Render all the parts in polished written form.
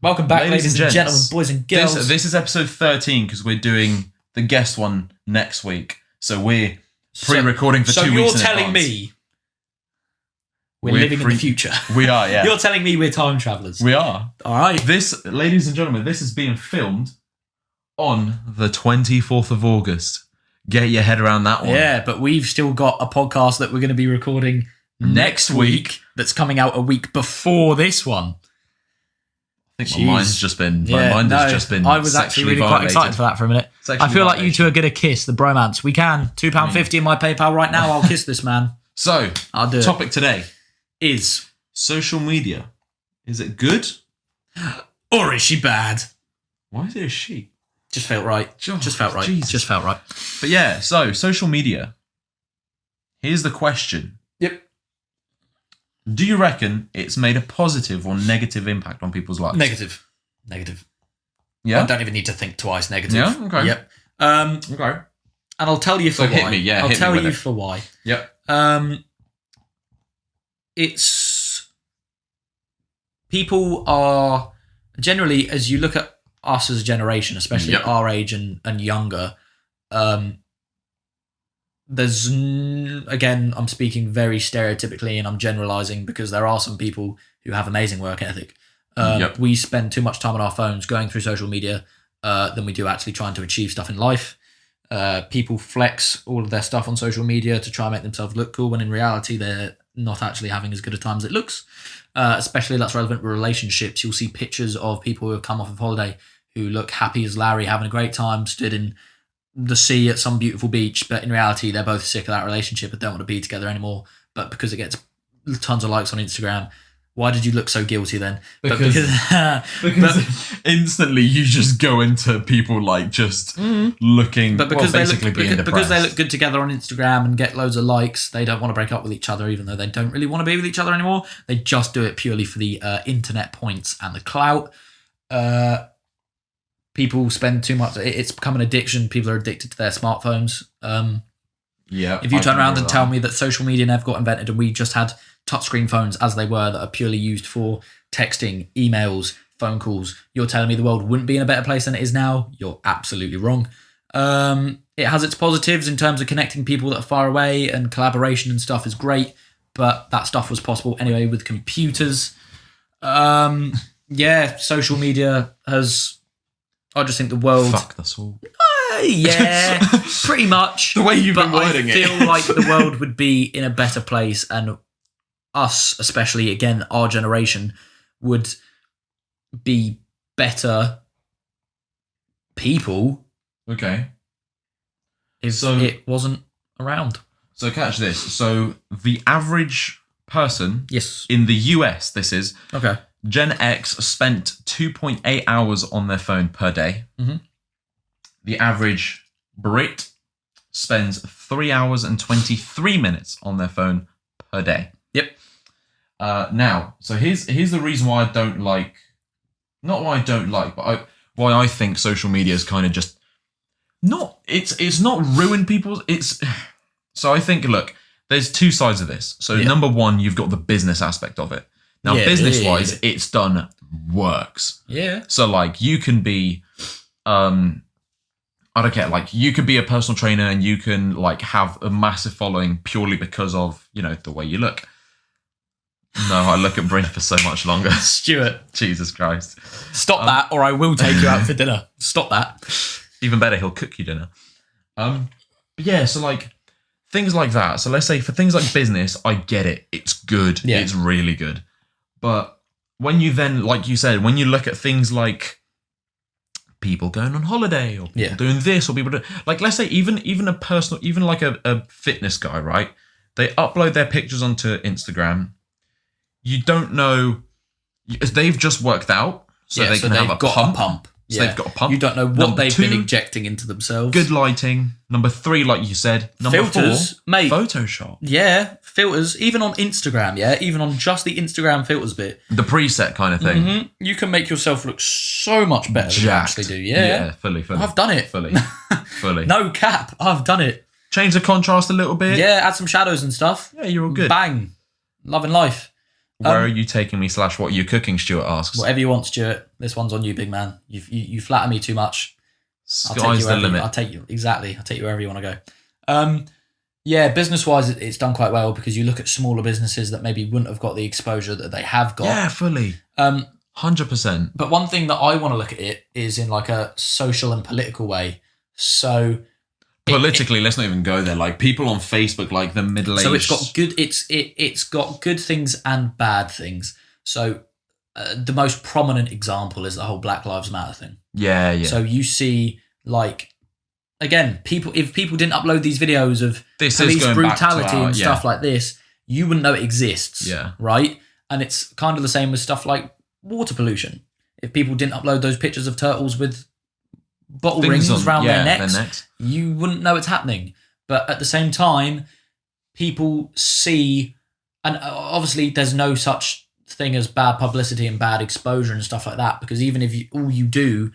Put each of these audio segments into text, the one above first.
Welcome back, ladies and gentlemen, boys and girls. This is episode 13 because we're doing the guest one next week. So we're pre-recording for 2 weeks in advance. So you're telling me we're living in the future? We are, yeah. You're telling me we're time travellers? We are. All right. This, ladies and gentlemen, this is being filmed on the 24th of August. Get your head around that one. Yeah, but we've still got a podcast that we're going to be recording next week that's coming out a week before this one. I think my mind has just been. I was actually really quite excited for that for a minute. I feel like you two are going to kiss the bromance. We can. £2.50 in my PayPal right now. I'll kiss this man. So, I'll do topic today is social media. Is it good or is she bad? Why is it a she? Just felt right. Just felt right. Jesus. Just felt right. But yeah, so social media. Here's the question. Yep. Do you reckon it's made a positive or negative impact on people's lives? Negative. Yeah? I don't even need to think twice. Negative. Yeah? Okay. Yep. Okay. And I'll tell you for why. Hit me, yeah. I'll tell you for why. Yep. It's... People are... Generally, as you look at us as a generation, especially our age and younger, there's again, I'm speaking very stereotypically and I'm generalizing because there are some people who have amazing work ethic. We spend too much time on our phones going through social media than we do actually trying to achieve stuff in life. People flex all of their stuff on social media to try and make themselves look cool when in reality they're not actually having as good a time as it looks. Especially that's relevant with relationships. You'll see pictures of people who have come off of holiday who look happy as Larry, having a great time, stood in the sea at some beautiful beach, but in reality they're both sick of that relationship and don't want to be together anymore. But because it gets tons of likes on Instagram, why did you look so guilty then? Because instantly you just go into people like just looking, but because basically being depressed. Because they look good together on Instagram and get loads of likes, they don't want to break up with each other, even though they don't really want to be with each other anymore. They just do it purely for the internet points and the clout. People spend too much. It's become an addiction. People are addicted to their smartphones. If you turn around and tell me that social media never got invented and we just had touchscreen phones as they were that are purely used for texting, emails, phone calls, you're telling me the world wouldn't be in a better place than it is now? You're absolutely wrong. It has its positives in terms of connecting people that are far away, and collaboration and stuff is great, but that stuff was possible anyway with computers. Social media has... I just think the world... Fuck us all. Yeah, pretty much. The way you've been wording it. I feel like the world would be in a better place, and us, especially, again, our generation, would be better people. Okay. If it wasn't around. So catch this. So the average person yes, in the US, this is... Okay. Gen X spent 2.8 hours on their phone per day. Mm-hmm. The average Brit spends 3 hours and 23 minutes on their phone per day. Yep. Now, so here's the reason why I don't like... Not why I don't like, but why I think social media is kind of just... It's not ruined people's... So I think, look, there's two sides of this. So number one, you've got the business aspect of it. Now, business-wise, it's done works. Yeah. So, like, you can be, I don't care, like, you could be a personal trainer and you can, like, have a massive following purely because of, the way you look. No, I look at Bryn for so much longer. Stuart. Jesus Christ. Stop that, or I will take you out for dinner. Stop that. Even better, he'll cook you dinner. So, like, things like that. So, let's say for things like business, I get it. It's good. Yeah. It's really good. But when you then, like you said, when you look at things like people going on holiday or people doing this or people doing, like, let's say even a personal, even like a fitness guy, right? They upload their pictures onto Instagram. You don't know, they've just worked out, so they can have a pump. So they've got a pump. You don't know what they've been injecting into themselves. Good lighting. Number 3, like you said. Number filters, 4, mate. Photoshop. Yeah, filters. Even on Instagram, even on just the Instagram filters bit. The preset kind of thing. Mm-hmm. You can make yourself look so much better than you actually do. Yeah, fully. I've done it. Fully. No cap. I've done it. Change the contrast a little bit. Yeah, add some shadows and stuff. Yeah, you're all good. Bang. Loving life. Where are you taking me? / what are you cooking? Stuart asks. Whatever you want, Stuart. This one's on you, big man. You flatter me too much. Sky's the limit. I'll take you wherever you want to go. Yeah, business-wise, it's done quite well because you look at smaller businesses that maybe wouldn't have got the exposure that they have got. Yeah, fully. 100%. But one thing that I want to look at it is in like a social and political way. So politically, let's not even go there. Like people on Facebook, like the middle-aged. So it's got good things and bad things. So the most prominent example is the whole Black Lives Matter thing. Yeah. So you see, like, again, if people didn't upload these videos of police brutality and stuff like this, you wouldn't know it exists. Yeah. Right? And it's kind of the same with stuff like water pollution. If people didn't upload those pictures of turtles with bottle rings around their necks, you wouldn't know it's happening. But at the same time, people see, and obviously there's no such thing as bad publicity and bad exposure and stuff like that, because even if all you do,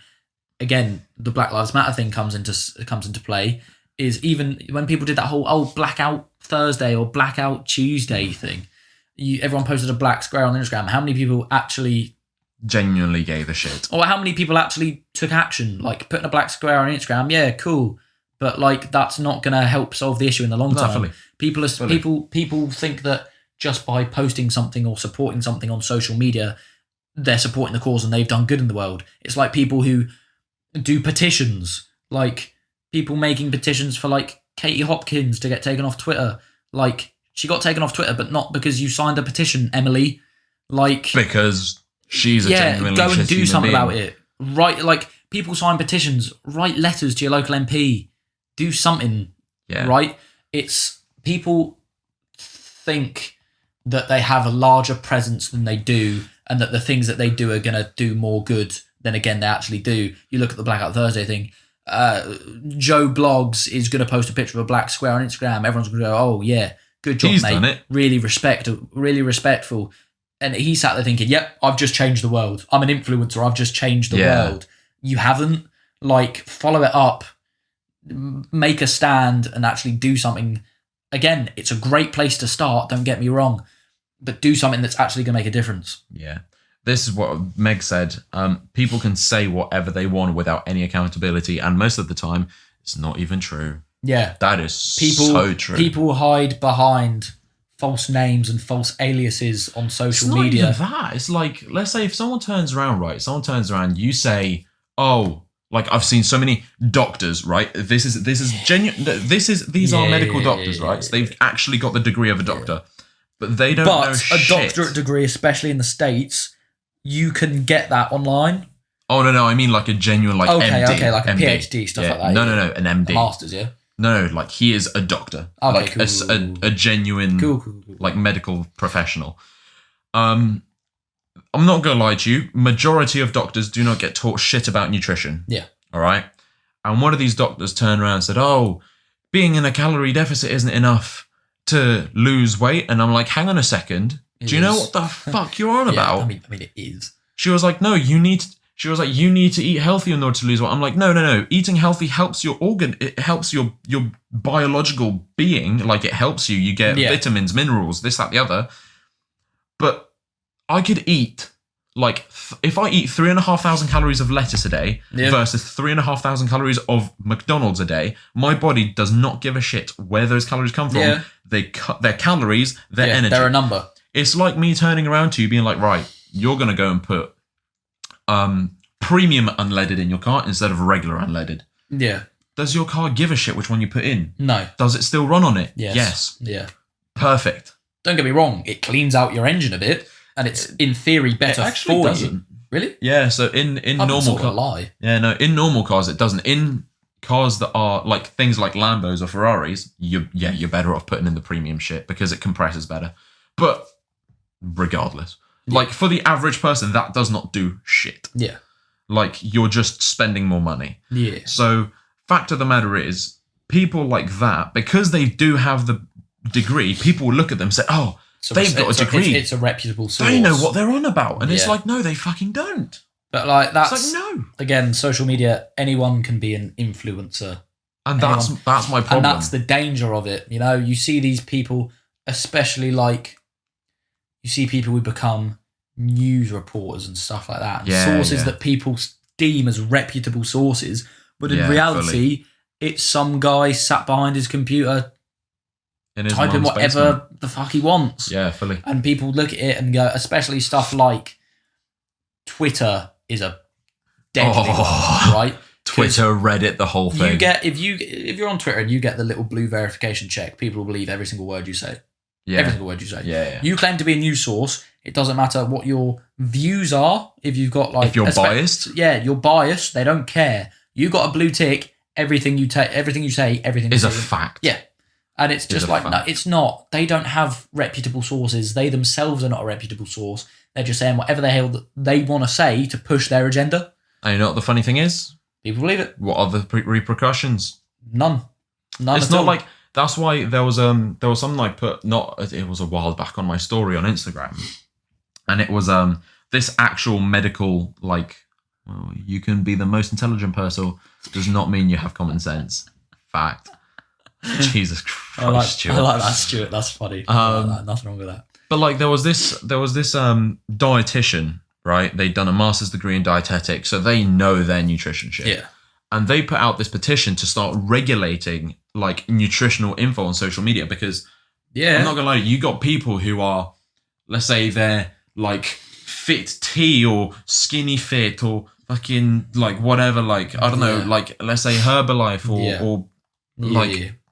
again, the Black Lives Matter thing comes into play, is even when people did that whole Blackout Thursday or Blackout Tuesday thing, everyone posted a black square on Instagram. How many people actually genuinely gave a shit? Or how many people actually took action? Like putting a black square on Instagram, yeah, cool. But like that's not going to help solve the issue in the long term. People think that just by posting something or supporting something on social media, they're supporting the cause and they've done good in the world. It's like people who do petitions, like people making petitions for like Katie Hopkins to get taken off Twitter. Like she got taken off Twitter, but not because you signed a petition, Emily. Like because she's a genuinely go and do something being. About it. Right, like people sign petitions, write letters to your local MP, do something. Yeah. Right? It's people think that they have a larger presence than they do, and that the things that they do are going to do more good than again they actually do. You look at the Blackout Thursday thing. Joe Blogs is going to post a picture of a black square on Instagram. Everyone's going to go, "Oh yeah, good job, He's mate. Done it. Really respectful." And he sat there thinking, "Yep, I've just changed the world. I'm an influencer. I've just changed the world." You haven't. Like, follow it up, make a stand, and actually do something. Again, it's a great place to start. Don't get me wrong, but do something that's actually going to make a difference. Yeah. This is what Meg said. People can say whatever they want without any accountability, and most of the time, it's not even true. Yeah. That is so true. People hide behind false names and false aliases on social media. It's not even that. It's like, let's say if someone turns around, you say, "Oh, like I've seen so many doctors, right? This is genuine. These are medical doctors, right? So they've actually got the degree of a doctor, but they don't know shit. But a doctorate degree, especially in the States, you can get that online. Oh no, I mean like a genuine MD. Okay, like a PhD stuff like that. No, an MD, a master's, yeah. No, like he is a doctor, okay, like cool. a genuine, cool. like medical professional. I'm not gonna lie to you. Majority of doctors do not get taught shit about nutrition. Yeah. All right. And one of these doctors turned around and said, "Oh, being in a calorie deficit isn't enough to lose weight." And I'm like, "Hang on a second. Do you know what the fuck you're on about?" I mean, it is. She was like, "No, you need." She was like, "You need to eat healthy in order to lose weight." I'm like, no. Eating healthy helps your organ. It helps your biological being. Like it helps you. You get vitamins, minerals, this, that, the other. But I could eat like if I eat 3,500 calories of lettuce a day versus 3,500 calories of McDonald's a day, my body does not give a shit where those calories come from. Yeah. They cut their calories, their energy. They're a number. It's like me turning around to you being like, "Right, you're gonna go and put premium unleaded in your car instead of regular unleaded." Yeah. Does your car give a shit which one you put in? No. Does it still run on it? Yes. Yeah. Perfect. Don't get me wrong. It cleans out your engine a bit, and it's in theory better for you. Really? Yeah. So in normal cars, lie. Yeah. No. In normal cars, it doesn't. In cars that are like things like Lambos or Ferraris, you're better off putting in the premium shit because it compresses better. But regardless. Like, for the average person, that does not do shit. Yeah. Like, you're just spending more money. Yeah. So, fact of the matter is, people like that, because they do have the degree, people will look at them and say, "Oh, they've got a degree. It's a reputable source. They know what they're on about." And it's like, no, they fucking don't. But, like, that's... It's like, no. Again, social media, anyone can be an influencer. And that's my problem. And that's the danger of it. You know, you see these people, especially, like... you see people who become news reporters and stuff like that. Yeah, sources that people deem as reputable sources, but in reality, it's some guy sat behind his computer typing whatever the fuck he wants. Yeah, fully. And people look at it and go, especially stuff like Twitter is a deadly one, right? Twitter, Reddit, the whole thing. You get if you're on Twitter and you get the little blue verification check, people will believe every single word you say. Yeah. Every single word you say. Yeah. You claim to be a news source. It doesn't matter what your views are. If you've got like, if you're biased, you're biased. They don't care. You got a blue tick. Everything you say, everything is a fact. Yeah, and it's just like no, it's not. They don't have reputable sources. They themselves are not a reputable source. They're just saying whatever the hell they want to say to push their agenda. And you know what the funny thing is? People believe it. What are the repercussions? None. It's not like that's why there was something I put. It was a while back on my story on Instagram, and it was this actual medical you can be the most intelligent person does not mean you have common sense. Fact. Jesus Christ, Stuart. I like that, Stuart. That's funny. Nothing wrong with that. But there was this dietitian, right? They'd done a master's degree in dietetics, so they know their nutrition shit. Yeah. And they put out this petition to start regulating nutritional info on social media because I'm not gonna lie, you got people who are, let's say they're fit tea or skinny fit or fucking whatever, I don't know, let's say Herbalife or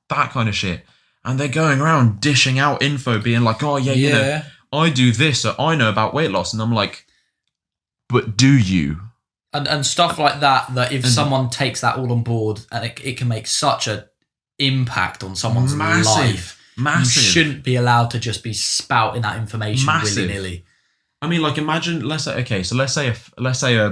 that kind of shit. And they're going around dishing out info being like, oh yeah, you know, I do this, so I know about weight loss. And I'm like, but do you? And stuff like that if someone takes that all on board and it can make such a impact on someone's life. Massive. You shouldn't be allowed to just be spouting that information willy-nilly. I mean, imagine, let's say a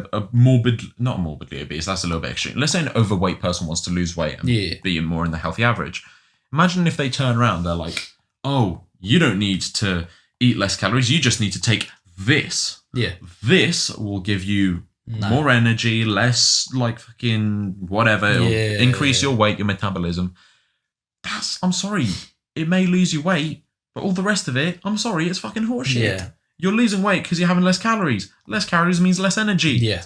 not morbidly obese, that's a little bit extreme. Let's say an overweight person wants to lose weight and be more in the healthy average. Imagine if they turn around, they're like, oh, you don't need to eat less calories, you just need to take this. Yeah. This will give you more energy, less fucking whatever, it'll increase your weight, your metabolism. I'm sorry, it may lose you weight, but all the rest of it, I'm sorry, it's fucking horseshit. Yeah. You're losing weight because you're having less calories. Less calories means less energy. Yeah.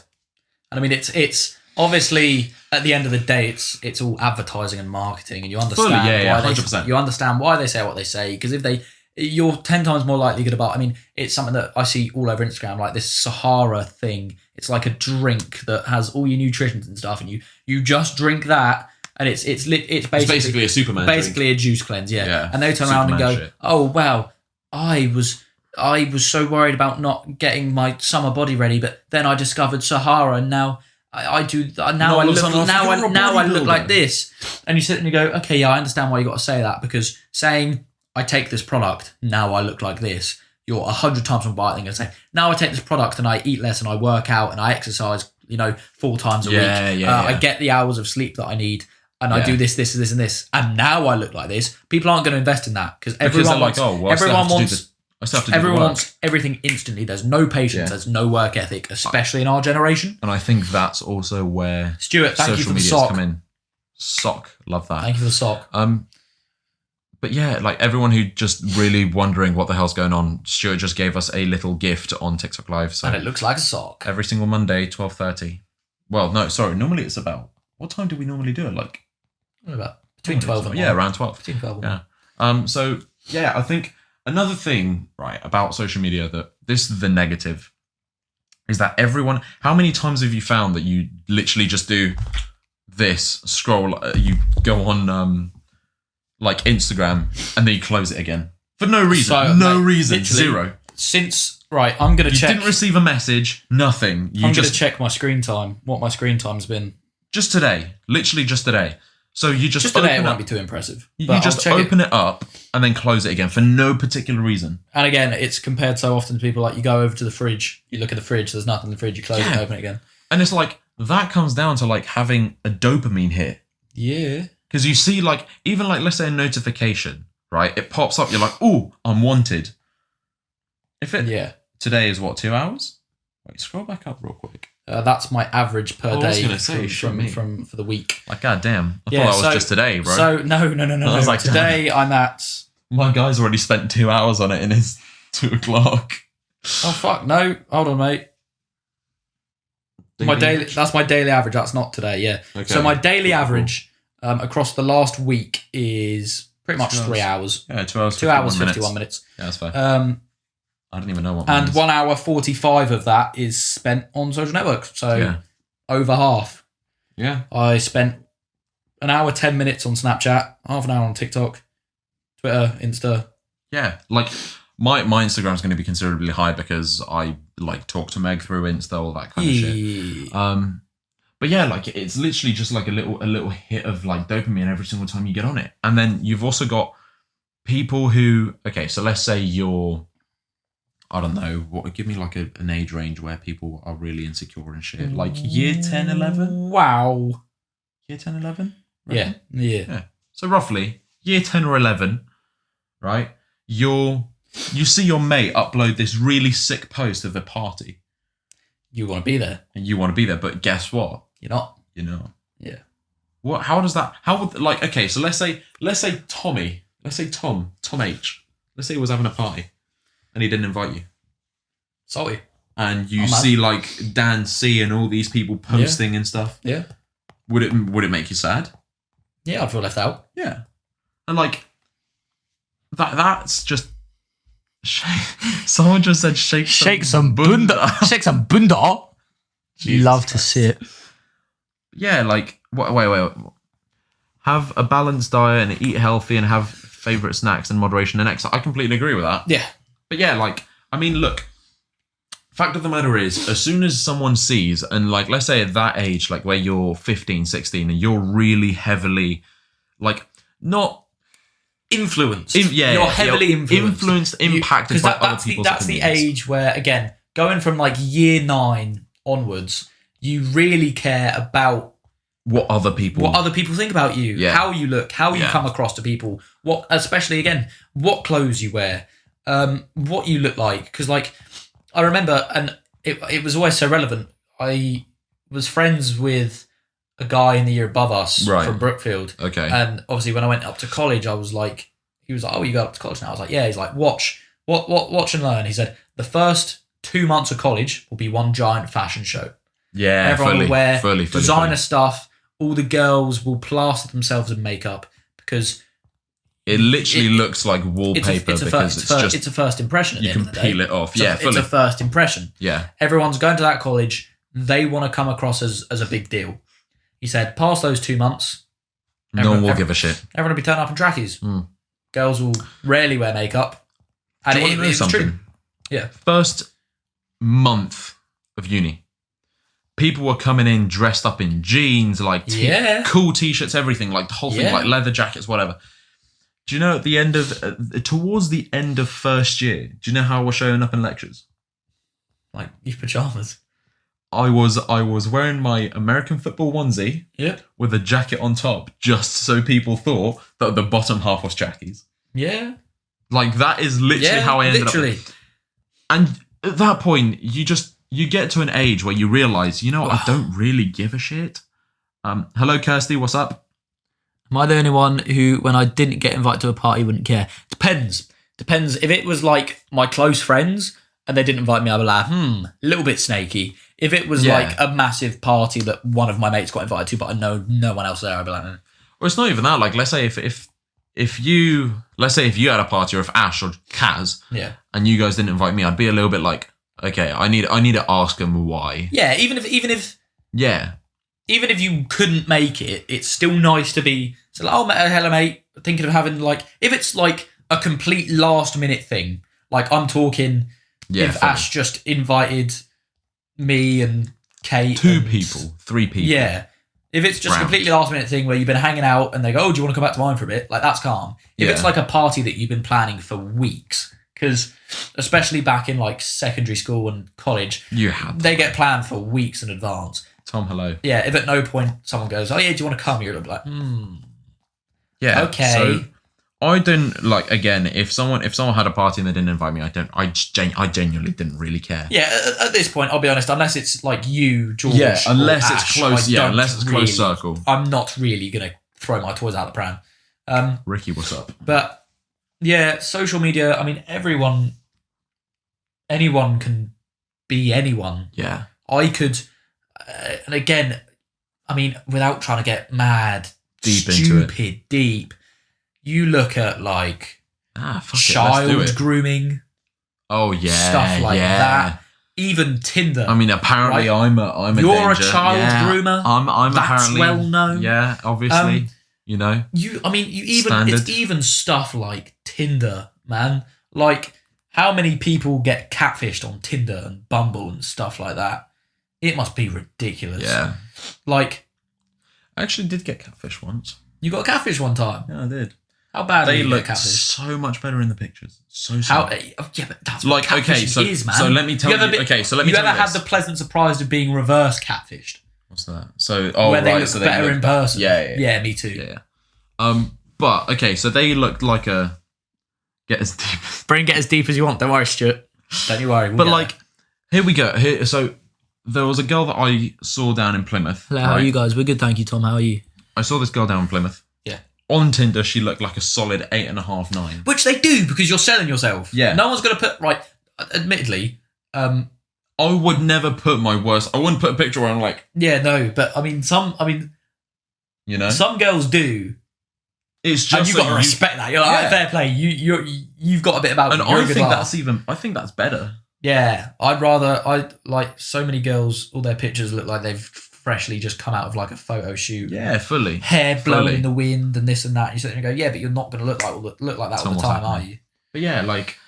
And I mean, it's obviously, at the end of the day, it's all advertising and marketing, and you understand why 100%. You understand why they say what they say, because you're 10 times more likely good about. I mean, it's something that I see all over Instagram, like this Sahara thing. It's like a drink that has all your nutrients and stuff, and you just drink that, and it's basically a Superman basically drink. A juice cleanse, yeah. And they turn around and go, shit. Oh wow, I was so worried about not getting my summer body ready, but then I discovered Sahara, and now I look like this. And you sit and you go, okay, yeah, I understand why you got to say that, because saying I take this product, now I look like this, you're 100 times more biased than going to say, now I take this product and I eat less and I work out and I exercise, 4 times a week. I get the hours of sleep that I need. And I do this, and this, and now I look like this. People aren't going to invest in that because everyone wants everything instantly. There's no patience. There's no work ethic, especially in our generation. And I think that's also where Stuart, thank you for the sock. Come in. Sock, love that. Thank you for the sock. But yeah, everyone who just really wondering what the hell's going on, Stuart just gave us a little gift on TikTok Live. So and it looks like a sock. Every single Monday, 12:30. Well, no, sorry. Normally it's about, what time do we normally do it? About between 12 and 1. Yeah, around 12. Between 12 and 1. So yeah, I think another thing, right, about social media that this is the negative is that everyone, how many times have you found that you literally just do this, scroll, you go on Instagram and then you close it again for no reason. No reason. Zero. I'm going to check. You didn't receive a message, nothing. I'm going to check my screen time, what my screen time's been. Just today. Literally just today. So you just today, it won't be too impressive. You just open it up and then close it again for no particular reason. And again, it's compared so often to people you go over to the fridge, you look at the fridge, there's nothing in the fridge, you close it and open it again. And it's that comes down to having a dopamine hit. Yeah. Because you see even let's say a notification, right? It pops up, you're like, oh, I'm wanted. Today is what, 2 hours? Wait, scroll back up real quick. That's my average per day for the week. God damn. I thought that was just today, bro. So, no. I was today damn. I'm at... My guy's already spent 2 hours on it in his 2 o'clock. Oh fuck no! Hold on, mate. That's my daily average. That's not today. Yeah. Okay. So my daily average across the last week is pretty much 3 hours. Yeah, 2 hours. 2 hours 51 minutes. Yeah, that's fair. I don't even know what. And 1 hour 45 of that is spent on social networks. So over half. Yeah. I spent an hour 10 minutes on Snapchat, half an hour on TikTok, Twitter, Insta. Yeah, like my Instagram is going to be considerably high because I like talk to Meg through Insta, all that kind of shit. But yeah, like it's literally just like a little hit of like dopamine every single time you get on it. And then you've also got people who, okay, so let's say you're, I don't know, what, give me like an age range where people are really insecure and shit. Like year 10, 11? Wow. Year 10, 11? Right? Yeah. So roughly year 10 or 11, right? You see your mate upload this really sick post of a party. You want to be there. And you want to be there, but guess what? You're not. You're not. Yeah. What? How does that? How would, like, okay, so let's say Tommy, let's say Tom H. Let's say he was having a party, and he didn't invite you. Sorry. And you see like Dan C and all these people posting and stuff. Yeah. Would it make you sad? Yeah, I'd feel left out. Yeah. And like that's just. Someone just said shake some bunda. Shake some bunda. Love to see it. Yeah, like wait. Have a balanced diet and eat healthy and have favorite snacks in moderation and exercise. I completely agree with that. Yeah. But yeah, like, I mean, look, fact of the matter is, as soon as someone sees, and like, let's say at that age, like where you're 15, 16, and you're really heavily, like, not influenced. You're heavily influenced. Impacted by other people's That's opinions. the age where, again, going from like year 9 onwards, you really care about what other people think about you, how you look, how you come across to people, especially again, what clothes you wear, what you look like. Because like, I remember, and it was always so relevant. I was friends with a guy in the year above us from Brookfield. Okay. And obviously when I went up to college, I was like, he was like, oh, you got up to college now? I was like, yeah. He's like, watch and learn. He said, the first 2 months of college will be one giant fashion show. Yeah, everyone will wear designer fully. stuff. All the girls will plaster themselves in makeup because it literally looks like wallpaper it's a first impression. At you the can end of the day. peel it off. It's a first impression. Yeah, everyone's going to that college. They want to come across as a big deal. He said, past those 2 months, no one will give a shit. Everyone will be turning up in trackies. Girls will rarely wear makeup. And it's true. Yeah. First month of uni, people were coming in dressed up in jeans, like cool t-shirts, everything, like the whole thing, like leather jackets, whatever. Do you know at the end of, towards the end of first year, do you know how I was showing up in lectures? Like your pajamas. I was wearing my American football onesie with a jacket on top, just so people thought that the bottom half was jackies. Yeah. Like that is literally how I ended up. And at that point, you get to an age where you realise, you know, I don't really give a shit. Hello, Kirsty, what's up? Am I the only one who, when I didn't get invited to a party, wouldn't care? Depends. If it was like my close friends and they didn't invite me, I'd be like, a little bit snaky. If it was like a massive party that one of my mates got invited to, but I know no one else there, I'd be like, Or it's not even that. Like, let's say if you had a party, or if Ash or Kaz, and you guys didn't invite me, I'd be a little bit like, okay, I need to ask them why. Yeah, even if you couldn't make it, it's still nice to be. So like, oh, hello, mate. Thinking of having like, if it's like a complete last minute thing, like I'm talking, if Ash just invited me and Kate, 3 people. Yeah. If it's just a completely last minute thing where you've been hanging out and they go, oh, do you want to come back to mine for a bit? Like, that's calm. If it's like a party that you've been planning for weeks, because especially back in like secondary school and college, they get planned for weeks in advance. Tom, hello. Yeah, if at no point someone goes, oh yeah, do you want to come? You're like, Yeah. Okay. So I didn't like, again, if someone had a party and they didn't invite me, I genuinely didn't really care. Yeah, at this point, I'll be honest, unless it's like you, George, unless it's Ash, close, unless it's close circle. I'm not really gonna throw my toys out the pram. Ricky, what's up? But yeah, social media, I mean, everyone anyone can be anyone. Yeah. I could, and again, I mean, without trying to get mad, deep, you look at like child grooming. Oh yeah, stuff like that. Even Tinder. I mean, apparently, right? I'm a You're danger. a child groomer. I'm That's apparently well known. Yeah, obviously. It's even stuff like Tinder, man. Like, how many people get catfished on Tinder and Bumble and stuff like that? It must be ridiculous. Yeah. Like, I actually did get catfished once. You got a catfish one time? Yeah, I did. How bad they look so much better in the pictures. Yeah, but that's like what catfishing is, man. So let me tell you. You ever had the pleasant surprise of being reverse catfished? What's that? So where they look better in person. Yeah, me too. Yeah. But okay, so they looked like a get as deep as you want. Don't worry, Stuart. Don't you worry. But like, here we go. So there was a girl that I saw down in Plymouth. Hello, how are you guys? We're good, thank you, Tom. How are you? I saw this girl down in Plymouth. Yeah. On Tinder, she looked like a solid 8.5, 9. Which they do because you're selling yourself. Yeah. No one's going to put, right, admittedly, I would never put my worst. I wouldn't put a picture where I'm like. Yeah, no, but some girls do. It's just. And you've got to respect that. You're like, fair play. You've got a bit about. And I think that's better. Yeah, so many girls, all their pictures look like they've freshly just come out of like a photo shoot. Yeah, fully. Hair blowing in the wind and this and that. And you sit there and go, yeah, but you're not going to look like that all the time, are you? But yeah, like,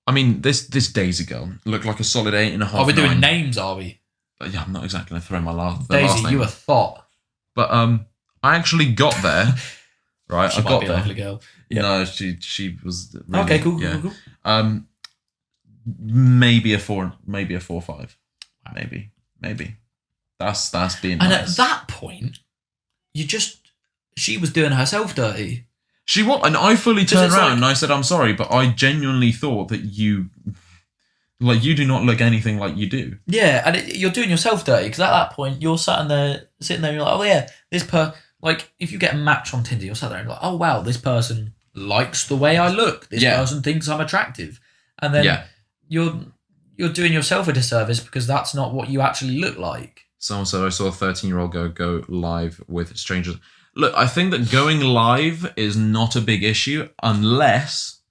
I mean, this Daisy girl looked like a solid 8.5. Are we doing names, are we? But yeah, I'm not exactly going to throw my last Daisy, name. you a thought. But I actually got there. Right, I got there. A lovely girl. Yeah. No, she was really, okay. Cool. Maybe a 4, maybe a 4, 5, maybe. That's being and nice. At that point, she was doing herself dirty. She was, and I fully turned around and I said, "I'm sorry, but I genuinely thought that you do not look anything like you do." Yeah, and you're doing yourself dirty because at that point you're sitting there, and you're like, "Oh yeah, like if you get a match on Tinder, you're sat there and you're like, oh wow, this person likes the way I look. This person thinks I'm attractive," and then you're doing yourself a disservice because that's not what you actually look like. Someone said I saw a 13-year-old go live with strangers. Look, I think that going live is not a big issue unless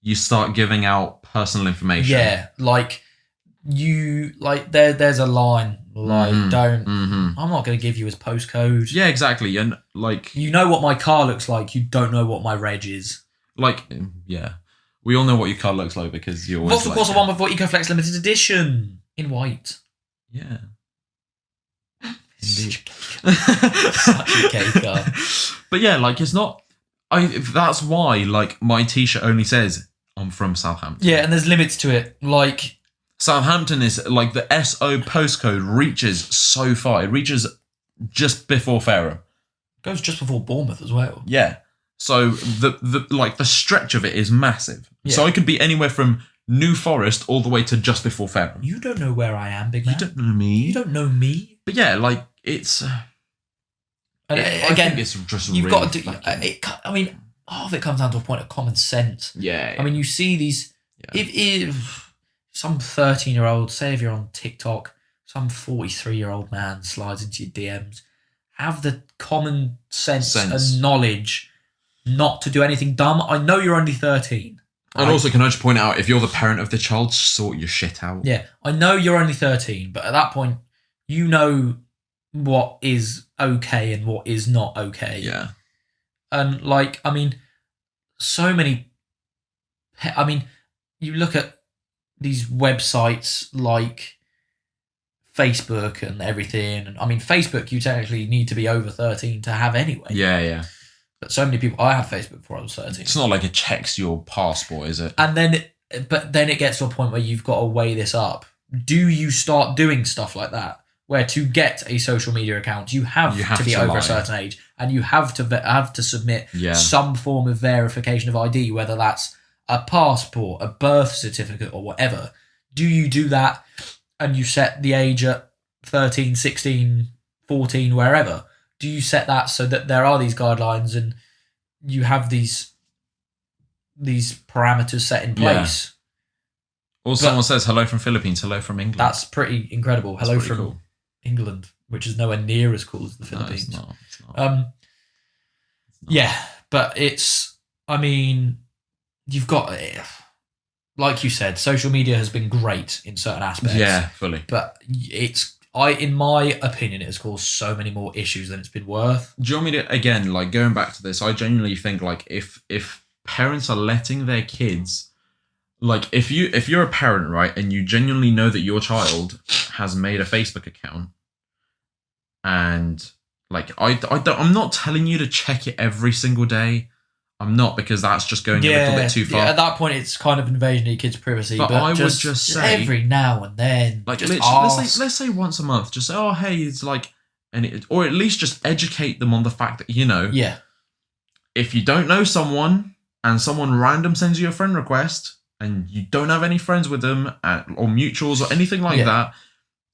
you start giving out personal information. Yeah, like there's a line. Like, I'm not going to give you his postcode. Yeah, exactly. And like, you know what my car looks like. You don't know what my reg is. Like, yeah, we all know what your car looks like because you're always. What's of course the one with what EcoFlex limited edition in white. Yeah. Indeed. Such a gay car. But yeah, like it's not. That's why like my T-shirt only says I'm from Southampton. Yeah, and there's limits to it. Like Southampton is like the SO postcode reaches so far. It reaches just before Fareham. Goes just before Bournemouth as well. Yeah. So the stretch of it is massive. Yeah. So I could be anywhere from New Forest all the way to just before Fareham. You don't know where I am, big man. You don't know me. You don't know me. But yeah, like it's. And I think it's just you've really got to do. I mean, half of it comes down to a point of common sense. Yeah. I mean, you see these. Yeah. If some 13-year-old, say if you're on TikTok, some 43-year-old man slides into your DMs, have the common sense and knowledge not to do anything dumb. I know you're only 13. And also, can I just point out, if you're the parent of the child, sort your shit out. Yeah, I know you're only 13, but at that point, you know what is okay and what is not okay. Yeah. And like, I mean, you look at these websites like Facebook and everything. And I mean, Facebook, you technically need to be over 13 to have anyway. Yeah, yeah. But so many people, I had Facebook before I was 13. It's not like it checks your passport, is it? And then, but then it gets to a point where you've got to weigh this up. Do you start doing stuff like that? Where to get a social media account, you have to be over a certain age, and you have to submit some form of verification of ID, whether that's a passport, a birth certificate, or whatever. Do you do that, and you set the age at 13, 16, 14, wherever? Do you set that so that there are these guidelines and you have these parameters set in place? Or someone says hello from Philippines, hello from England. That's pretty incredible. Hello from England, which is nowhere near as cool as the Philippines. No, it's not. Yeah, but I mean, you've got, like you said, social media has been great in certain aspects. Yeah, fully. But in my opinion, it has caused so many more issues than it's been worth. Do you want me to, again, like going back to this, I genuinely think like if parents are letting their kids, like if you're a parent, right, and you genuinely know that your child has made a Facebook account, and like I'm not telling you to check it every single day. I'm not, because that's just going a little bit too far. Yeah, at that point, it's kind of invasion of your kids' privacy. But I would just say every now and then, like just let's say once a month, just say, oh hey, it's like, or at least just educate them on the fact that if you don't know someone and someone random sends you a friend request and you don't have any friends with them or mutuals or anything like that,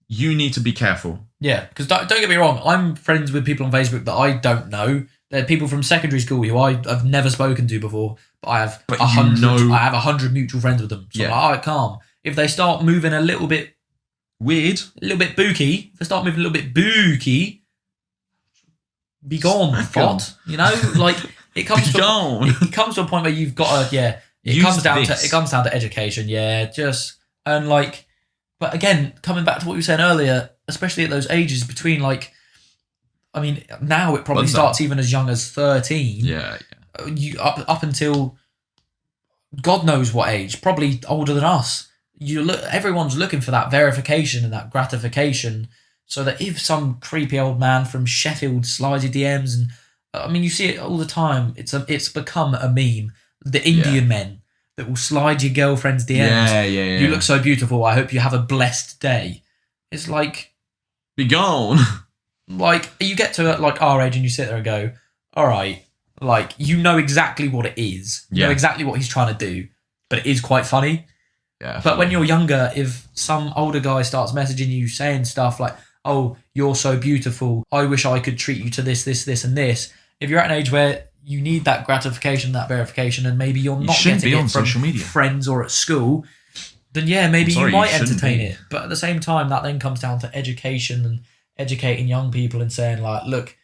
you need to be careful. Yeah, because don't get me wrong, I'm friends with people on Facebook that I don't know. They're people from secondary school who I've never spoken to before, but I have 100 mutual friends with them. So I'm like, all right, calm. If they start moving a little bit weird, a little bit booky, if they start moving a little bit booky, be gone, thought. You know, like it comes to a point where you've got to, it comes down to education, and like, but again, coming back to what you were saying earlier, especially at those ages between like, I mean, now it probably starts even as young as 13. Yeah. You up until God knows what age, probably older than us. Everyone's looking for that verification and that gratification, so that if some creepy old man from Sheffield slides your DMs, and I mean, you see it all the time. It's become a meme. The Indian men that will slide your girlfriend's DMs. Yeah. You look so beautiful. I hope you have a blessed day. It's like, be gone. Like, you get to like our age and you sit there and go, all right, like, you know exactly what it is. You know exactly what he's trying to do, but it is quite funny. Yeah. But when you're younger, if some older guy starts messaging you saying stuff like, oh, you're so beautiful, I wish I could treat you to this, and this. If you're at an age where you need that gratification, that verification, and maybe you're not getting it from social media, friends or at school, then maybe you might entertain it. But at the same time, that then comes down to education and educating young people and saying like, look,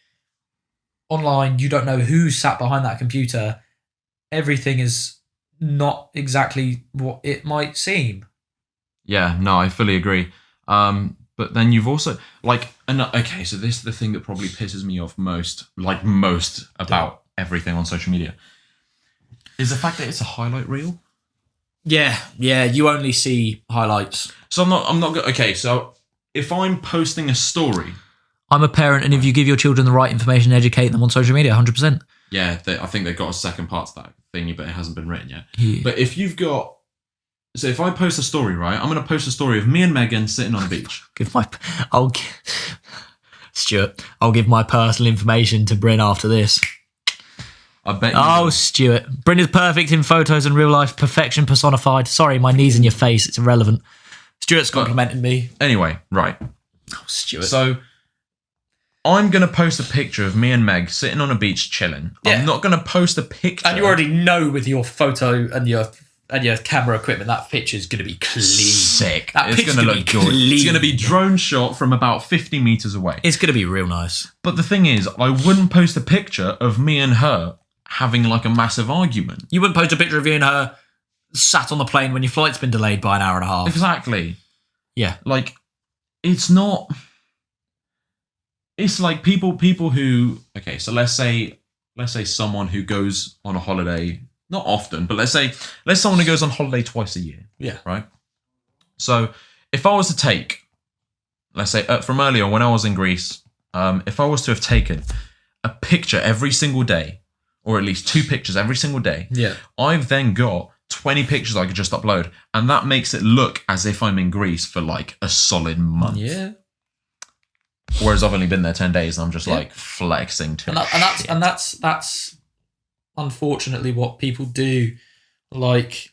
online, you don't know who's sat behind that computer. Everything is not exactly what it might seem. Yeah, no, I fully agree. But then you've also like, okay, so this is the thing that probably pisses me off most about everything on social media is the fact that it's a highlight reel. Yeah, you only see highlights. So I'm not good. Okay, so if I'm posting a story, I'm a parent, and if you give your children the right information, educate them on social media, 100%. Yeah, I think they've got a second part to that thingy, but it hasn't been written yet. Yeah. But if you've got, so if I post a story, right, I'm going to post a story of me and Megan sitting on a beach. Stuart, I'll give my personal information to Bryn after this. I bet you will. Stuart. Bryn is perfect in photos and real life, perfection personified. Sorry, my knee's in your face. It's irrelevant. Stuart's complimenting me. Anyway, right. Oh, Stuart. So I'm going to post a picture of me and Meg sitting on a beach chilling. Yeah. I'm not going to post a picture. And you already know with your photo and your camera equipment, that picture's going to be clean. Sick. It's going to look good. It's going to be drone shot from about 50 meters away. It's going to be real nice. But the thing is, I wouldn't post a picture of me and her having like a massive argument. You wouldn't post a picture of you and her sat on the plane when your flight's been delayed by an hour and a half. Exactly. Yeah. Like, it's not... It's like people who... Okay, so let's say someone who goes on a holiday, not often, but let's someone who goes on holiday twice a year. Yeah. Right? So if I was to take, let's say, from earlier when I was in Greece, if I was to have taken a picture every single day, or at least 2 pictures every single day, I've then got 20 pictures I could just upload, and that makes it look as if I'm in Greece for like a solid month. Yeah. Whereas I've only been there 10 days, and I'm just like flexing to and that's unfortunately what people do. Like,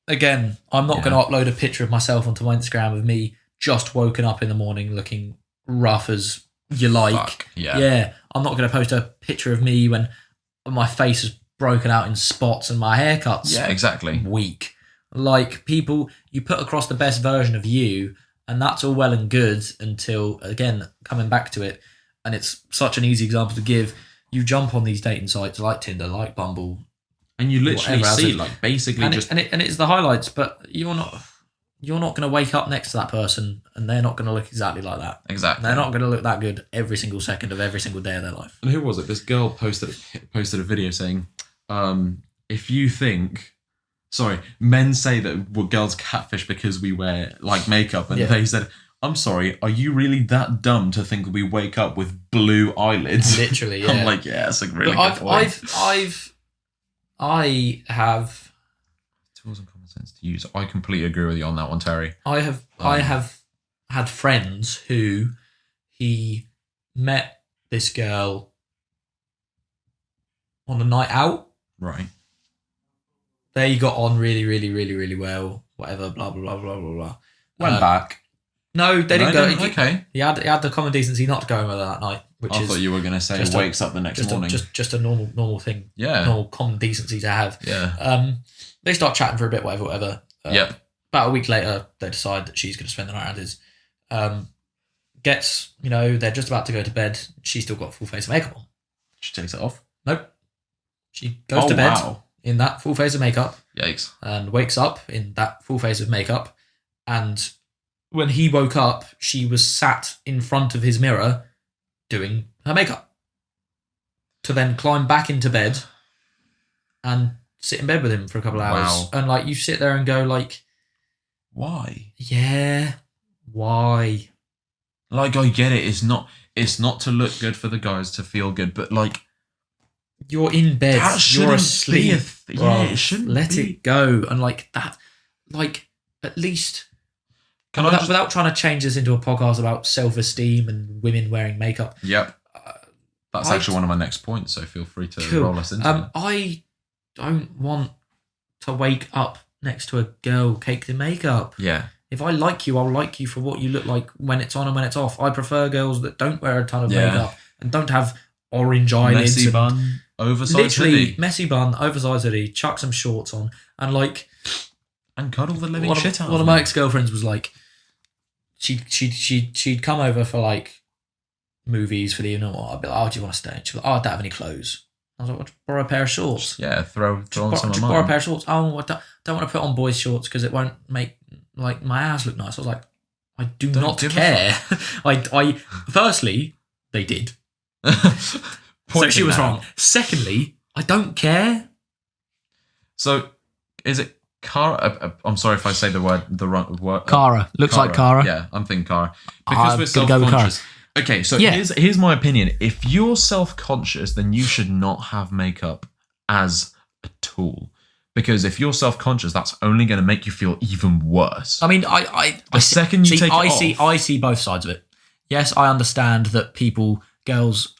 again, I'm not going to upload a picture of myself onto my Instagram of me just woken up in the morning looking rough as you like. Fuck. Yeah. I'm not going to post a picture of me when my face is broken out in spots and my haircut's exactly weak. Like, people, you put across the best version of you, and that's all well and good until, again, coming back to it, and it's such an easy example to give. You jump on these dating sites like Tinder, like Bumble, and you literally see like basically and it's the highlights, but you're not going to wake up next to that person, and they're not going to look exactly like that. Exactly, they're not going to look that good every single second of every single day of their life. And who was it? This girl posted a video saying, if you think. Sorry, men say that girls catfish because we wear like makeup, and they said, "I'm sorry, are you really that dumb to think we wake up with blue eyelids?" Literally, yeah. I'm like, yeah, that's a really good point. I have tools and common sense to use. I completely agree with you on that one, Terry. I have had friends who he met this girl on a night out. Right. They got on really, really, really, really well. Whatever, blah blah blah blah blah blah. Went back. No, they didn't go. Okay. He had the common decency not to go with her that night. I thought you were going to say wakes up the next morning. Just a normal thing. Yeah. Normal common decency to have. Yeah. They start chatting for a bit, whatever. Yep. About a week later, they decide that she's going to spend the night at his. Gets, they're just about to go to bed. She's still got full face of makeup on. She takes it off? Nope. She goes to bed. Wow. In that full face of makeup. Yikes. And wakes up in that full face of makeup. And when he woke up, she was sat in front of his mirror doing her makeup. To then climb back into bed and sit in bed with him for a couple of hours. Wow. And you sit there and go why? Yeah, why? I get it. It's not to look good for the guys to feel good, but you're in bed. You're asleep. It shouldn't let be. it go. And that, at least, without trying to change this into a podcast about self-esteem and women wearing makeup. Yep. That's actually one of my next points, so feel free to roll us into it. I don't want to wake up next to a girl caked in makeup. Yeah. If I like you, I'll like you for what you look like when it's on and when it's off. I prefer girls that don't wear a ton of makeup and don't have orange eyelids. Messy bun, oversized hoodie. Messy bun, oversized hoodie, chuck some shorts on, and and cuddle the living shit out of one of my ex-girlfriends was she'd come over for movies for the evening. I'd be like, "Oh, do you want to stay?" And she'd be like, "Oh, I don't have any clothes." I was like, "Well, borrow a pair of shorts." Yeah, throw on some of mine. Borrow a pair of shorts. Oh, I don't want to put on boys' shorts because it won't make my ass look nice. I was like, I don't not care. I firstly, they did. So she was wrong. Secondly, I don't care. So, is it Cara? I'm sorry if I say the wrong word. Cara. Looks like Cara. Yeah, I'm thinking Cara. Because we're self-conscious. Okay, so here's my opinion. If you're self-conscious, then you should not have makeup as a tool. Because if you're self-conscious, that's only going to make you feel even worse. I mean, I see both sides of it. Yes, I understand that girls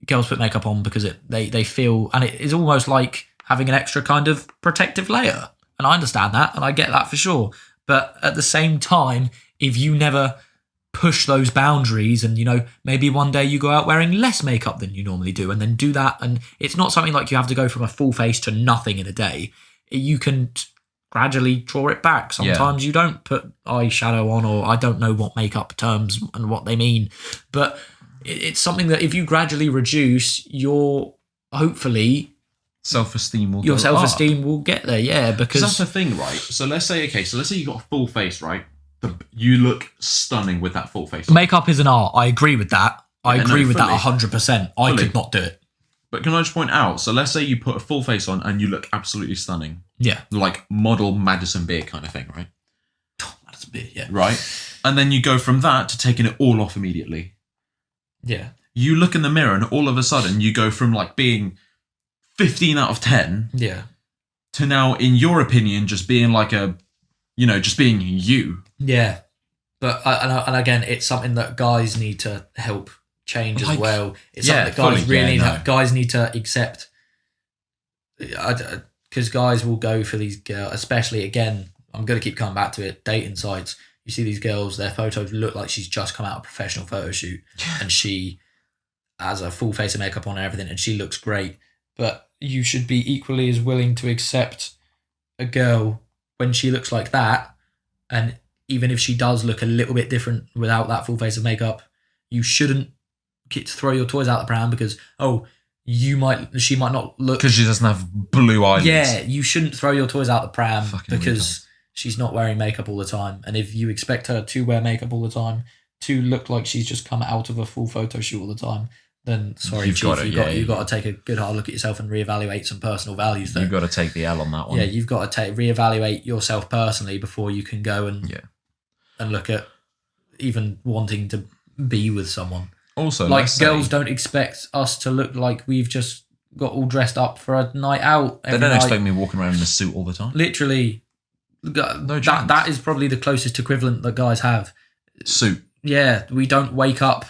put makeup on because they feel, and it is almost like having an extra kind of protective layer. And I understand that, and I get that for sure. But at the same time, if you never push those boundaries and, maybe one day you go out wearing less makeup than you normally do and then do that, and it's not something like you have to go from a full face to nothing in a day. You can gradually draw it back. Sometimes you don't put eyeshadow on, or I don't know what makeup terms and what they mean, but it's something that if you gradually reduce, hopefully self-esteem will will get there, because that's the thing, right? So let's say you got a full face, right? You look stunning with that full face. Makeup is an art. I agree with that. I agree with that 100%. I could not do it. But can I just point out, so let's say you put a full face on and you look absolutely stunning. Yeah. Like model Madison Beer kind of thing, right? Madison Beer, yeah. Right? And then you go from that to taking it all off immediately. Yeah. You look in the mirror and all of a sudden you go from being 15 out of 10 to now, in your opinion, just being just being you. Yeah. But, and again, it's something that guys need to help change as well. It's something that guys guys need to accept. Because guys will go for these girls, especially, again, I'm going to keep coming back to it, dating sites. You see these girls, their photos look like she's just come out of a professional photo shoot and she has a full face of makeup on and everything and she looks great. But you should be equally as willing to accept a girl when she looks like that, and even if she does look a little bit different without that full face of makeup, you shouldn't throw your toys out the pram because she might not look because she doesn't have blue eyelids. Yeah, you shouldn't throw your toys out the pram because she's not wearing makeup all the time. And if you expect her to wear makeup all the time, to look like she's just come out of a full photo shoot all the time, then sorry, Chief, you've got to take a good hard look at yourself and reevaluate some personal values there. You've got to take the L on that one. Yeah, you've got to reevaluate yourself personally before you can go and look at even wanting to be with someone. Also, like girls don't expect us to look like we've just got all dressed up for a night out. They don't expect me walking around in a suit all the time. Literally, no chance. That is probably the closest equivalent that guys have. Suit. Yeah, we don't wake up.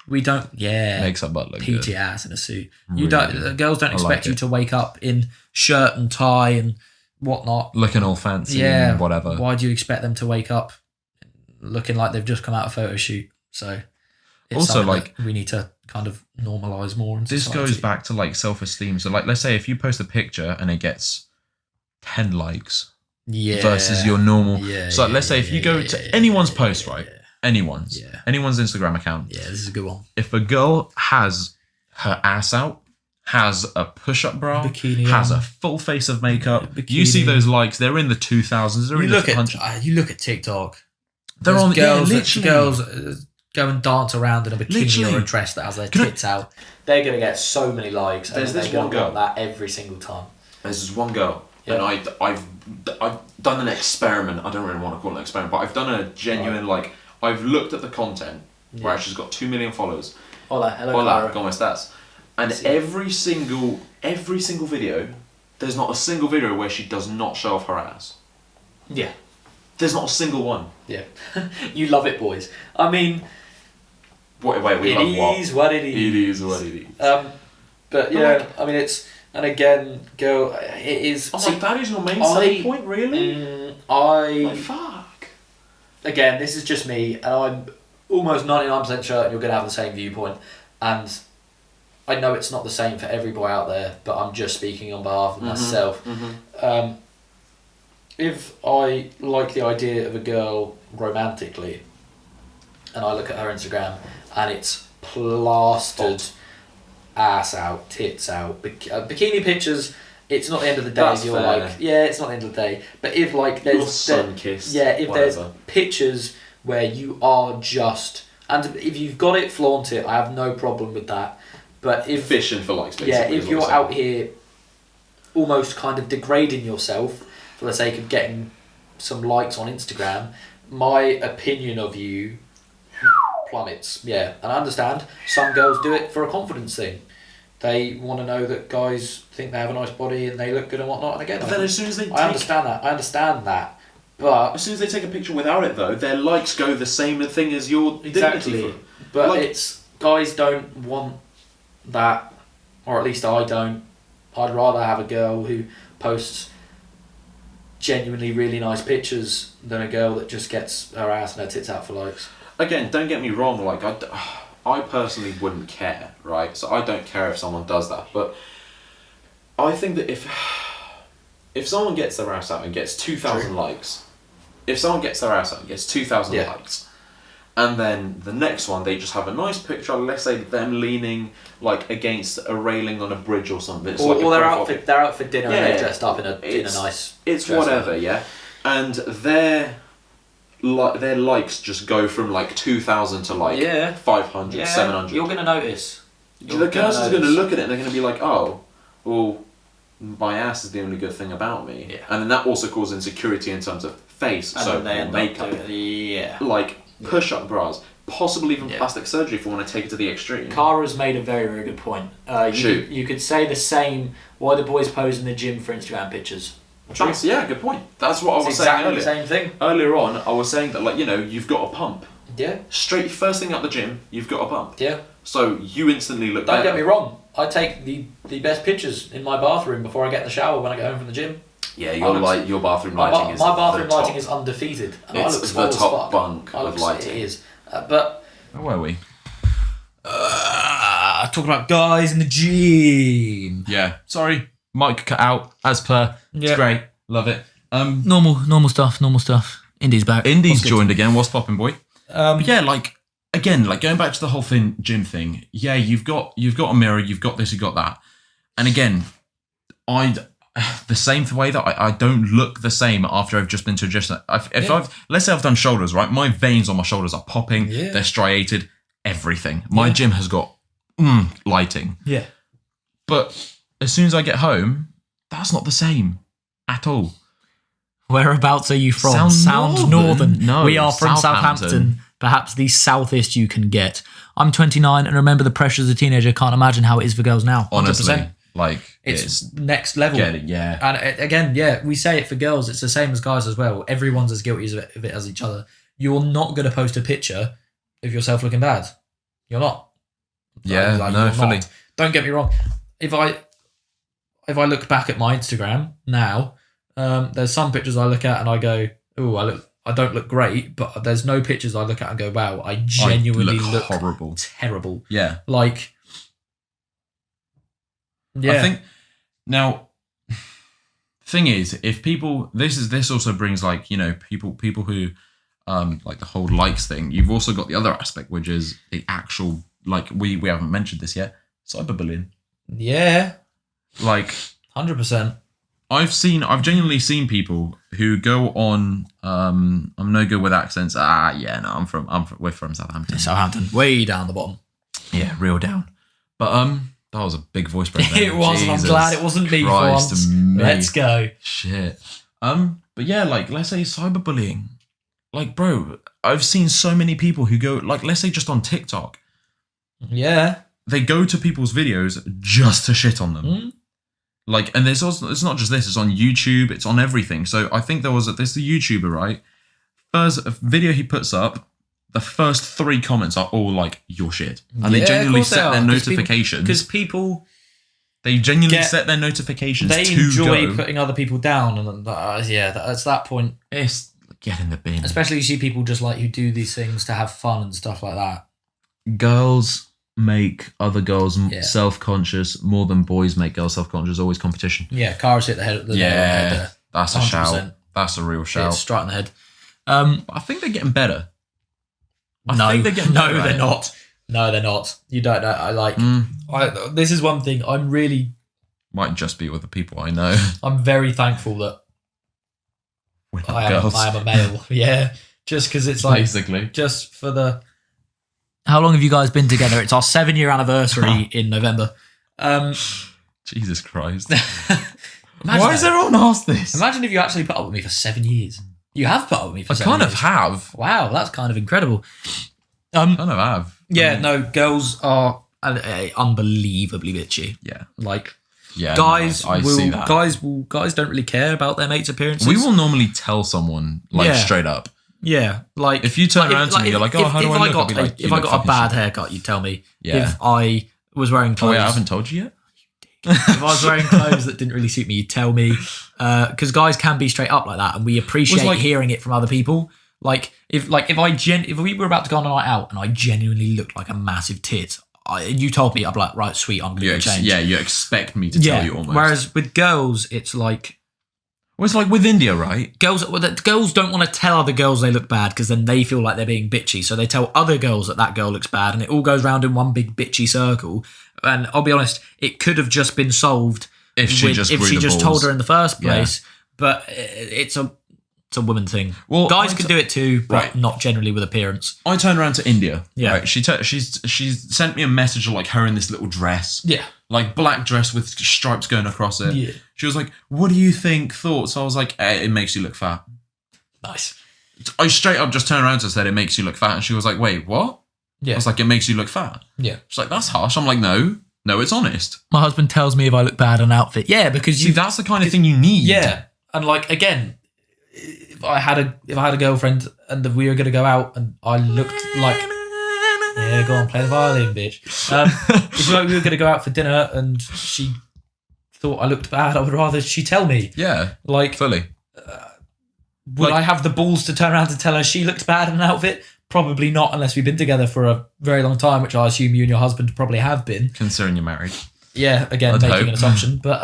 We don't. Yeah, makes our butt look peachy good. Ass in a suit. Really You don't. good. Girls don't expect you to wake up in shirt and tie and whatnot, looking all fancy. And whatever. Why do you expect them to wake up looking like they've just come out of a photo shoot? So it's also, like, we need to kind of normalize more. This goes back to like self-esteem. So, like, let's say if you post a picture and it gets 10 likes, versus your normal. So, like, let's say if you go to anyone's post, right? Anyone's Instagram account. Yeah, this is a good one. If a girl has her ass out, has a push-up bra, bikini has on, a full face of makeup, you see those likes. They're in the 2000s. They're in the 100s. You look at TikTok. They're on girls. Literally. Girls go and dance around in a bikini or a dress that has their tits out. They're gonna get so many likes. There's this one girl that every single time. There's this one girl, and I've done an experiment. I don't really want to call it an experiment, but I've done a genuine I've looked at the content where she's got 2 million followers. Hola, Clara. Got my stats. And every single video, there's not a single video where she does not show off her ass. Yeah. There's not a single one. Yeah. You love it, boys. I mean, wait, we love what? It is what it is. It is what it is. But yeah, I mean, it's, and again, girl, it is. Oh, that is your main selling point, really? Fuck. Again, this is just me, and I'm almost 99% certain you're going to have the same viewpoint. And I know it's not the same for every boy out there, but I'm just speaking on behalf of myself. Mm-hmm. If I like the idea of a girl romantically, and I look at her Instagram, and it's plastered ass out, tits out, bikini pictures. It's not the end of the day. That's you're fair. it's not the end of the day. But if there's sun-kissed, there's pictures where you are just, and if you've got it, flaunt it. I have no problem with that. But if fishing for likes, basically, if you're out here, almost kind of degrading yourself for the sake of getting some likes on Instagram, my opinion of you plummets. Yeah, and I understand some girls do it for a confidence thing. They want to know that guys think they have a nice body and they look good and whatnot. And again, but then as soon as they I understand that. But as soon as they take a picture without it, though, their likes go the same thing as your exactly. But it's guys don't want that, or at least I don't. I'd rather have a girl who posts genuinely really nice pictures than a girl that just gets her ass and her tits out for likes. Again, don't get me wrong. I personally wouldn't care, right? So I don't care if someone does that, but I think that if someone gets their ass out and gets 2,000 likes, if someone gets their ass out and gets 2,000 likes, and then the next one they just have a nice picture, let's say them leaning against a railing on a bridge or something, or they're out for dinner and they're dressed up in a nice. It's whatever, and their likes just go from 2,000 to 500, 700. You're gonna notice. The person's gonna look at it and they're gonna be like, oh, well, my ass is the only good thing about me. Yeah. And then that also causes insecurity in terms of face, and so they end makeup. Push-up bras, possibly even plastic surgery if you want to take it to the extreme. Kara's made a very, very good point. You could say the same. Why the boys pose in the gym for Instagram pictures? Good point. That's what I was saying earlier. The same thing. Earlier on, I was saying that you've got a pump. Yeah. Straight first thing out the gym, you've got a pump. Yeah. So you instantly look. Don't get me wrong. I take the best pictures in my bathroom before I get in the shower when I get home from the gym. Yeah, your bathroom lighting is. My bathroom lighting is undefeated. And it's the top bunk of lighting. It is. But where are we? Talking about guys in the gym. Yeah. Sorry, mic cut out as per. It's great. Love it. Normal stuff. Indy's back. Indy's joined again. What's popping, boy? Yeah, like again, like going back to the whole gym thing. Yeah, you've got a mirror. You've got this. You've got that. And again, the same way that I don't look the same after I've just been to a gym. Let's say I've done shoulders, right? My veins on my shoulders are popping. Yeah. They're striated. Everything. My gym has got lighting. Yeah. But as soon as I get home, that's not the same at all. Whereabouts are you from? Sound northern. No, we are from Southampton. Perhaps the southest you can get. I'm 29 and remember the pressure as a teenager. Can't imagine how it is for girls now. 100%. Honestly, like it's next level. Get it, yeah. And again, we say it for girls. It's the same as guys as well. Everyone's as guilty of it as each other. You're not going to post a picture of yourself looking bad. You're not. Yeah, no, fully. Don't get me wrong. If I look back at my Instagram now, there's some pictures I look at and I go, "Oh, I don't look great," but there's no pictures I look at and go, "Wow, I genuinely look horrible, terrible." Yeah, like, yeah. I think now, thing is, if people, this also brings like people who, like the whole likes thing. You've also got the other aspect, which is the actual like we haven't mentioned this yet, cyberbullying. Yeah, like 100%. I've genuinely seen people who go on. I'm no good with accents. No, we're from Southampton. Southampton, way down the bottom. Yeah, real down. But that was a big voice break. It was. And I'm glad it wasn't me for once. Let's go. Shit. But yeah, like let's say cyberbullying. Like, bro, I've seen so many people who go like, let's say just on TikTok. Yeah. They go to people's videos just to shit on them. Mm. Like, and there's also, it's not just this, it's on YouTube, it's on everything. So I think there's a YouTuber, right? First video he puts up, the first 3 comments are all like, "You're shit." And they genuinely set their notifications. Because people... They genuinely set their notifications to go. They enjoy putting other people down. And that's that point. It's get in the bin. Especially you see people just like who do these things to have fun and stuff like that. Girls make other girls self-conscious more than boys make girls self-conscious. Always competition. Yeah, Cara's hit the head. Head that's a 100%. Shout. That's a real shout. It's straight in the head. I think they're getting better. No, they're not. No, they're not. You don't know. This is one thing I'm really... Might just be with the people I know. I'm very thankful that I am a male. Yeah, just because it's like... Basically. Just for the... How long have you guys been together? It's our 7-year anniversary in November. Jesus Christ. Why has everyone asked this? Imagine if you actually put up with me for 7 years. You have put up with me for 7 years. I kind of have. Wow, that's kind of incredible. Kind of have. Yeah, no, girls are unbelievably bitchy. Yeah. Like, yeah, guys I see that. Guys don't really care about their mates' appearances. We will normally tell someone, like, straight up. Yeah, like if you turn around to me, you're like, "Oh, how do I look?" If I got a bad haircut, you'd tell me. Yeah. If I was wearing clothes, I haven't told you yet. If I was wearing clothes that didn't really suit me, you'd tell me. Because guys can be straight up like that, and we appreciate hearing it from other people. Like if we were about to go on a night out and I genuinely looked like a massive tit, you told me, I'd be like, right, sweet, I'm going to change. Yeah, you expect me to tell you almost. Whereas with girls, it's like. Well, it's like with India, right? Girls don't want to tell other girls they look bad because then they feel like they're being bitchy. So they tell other girls that girl looks bad, and it all goes round in one big bitchy circle. And I'll be honest, it could have just been solved if she just told her in the first place. Yeah. But it's a woman thing. Well, guys can do it too, but not generally with appearance. I turned around to India. Yeah, right? She's sent me a message of like her in this little dress. Yeah. Like black dress with stripes going across it. Yeah. She was like, "What do you think? Thoughts?" I was like, "It makes you look fat." Nice. I straight up just turned around and said, "It makes you look fat," and she was like, "Wait, what?" Yeah. I was like, "It makes you look fat." Yeah. She's like, "That's harsh." I'm like, "No, it's honest." My husband tells me if I look bad in an outfit. Yeah, because that's the kind of thing you need. Yeah, and like again, if I had a girlfriend and we were gonna go out and I looked like. Yeah, go on, play the violin, bitch. If we were going to go out for dinner and she thought I looked bad, I would rather she tell me. Yeah, like fully. Would I have the balls to turn around and tell her she looked bad in an outfit? Probably not, unless we've been together for a very long time, which I assume you and your husband probably have been. Considering you're married. Yeah, again, making an assumption. But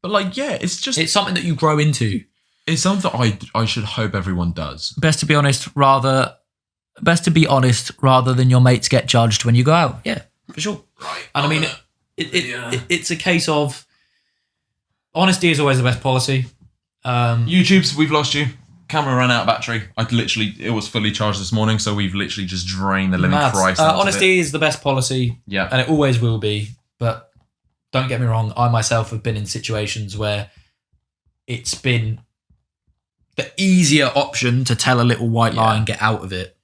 But like, yeah, it's something that you grow into. It's something that I should hope everyone does. Best to be honest rather than your mates get judged when you go out. Yeah, for sure. Right. And I mean, it's a case of honesty is always the best policy. YouTube's, we've lost you. Camera ran out of battery. It was fully charged this morning, so we've literally just drained the living Christ out of it. Honesty is the best policy. Yeah. And it always will be. But don't get me wrong, I myself have been in situations where it's been the easier option to tell a little white lie and get out of it.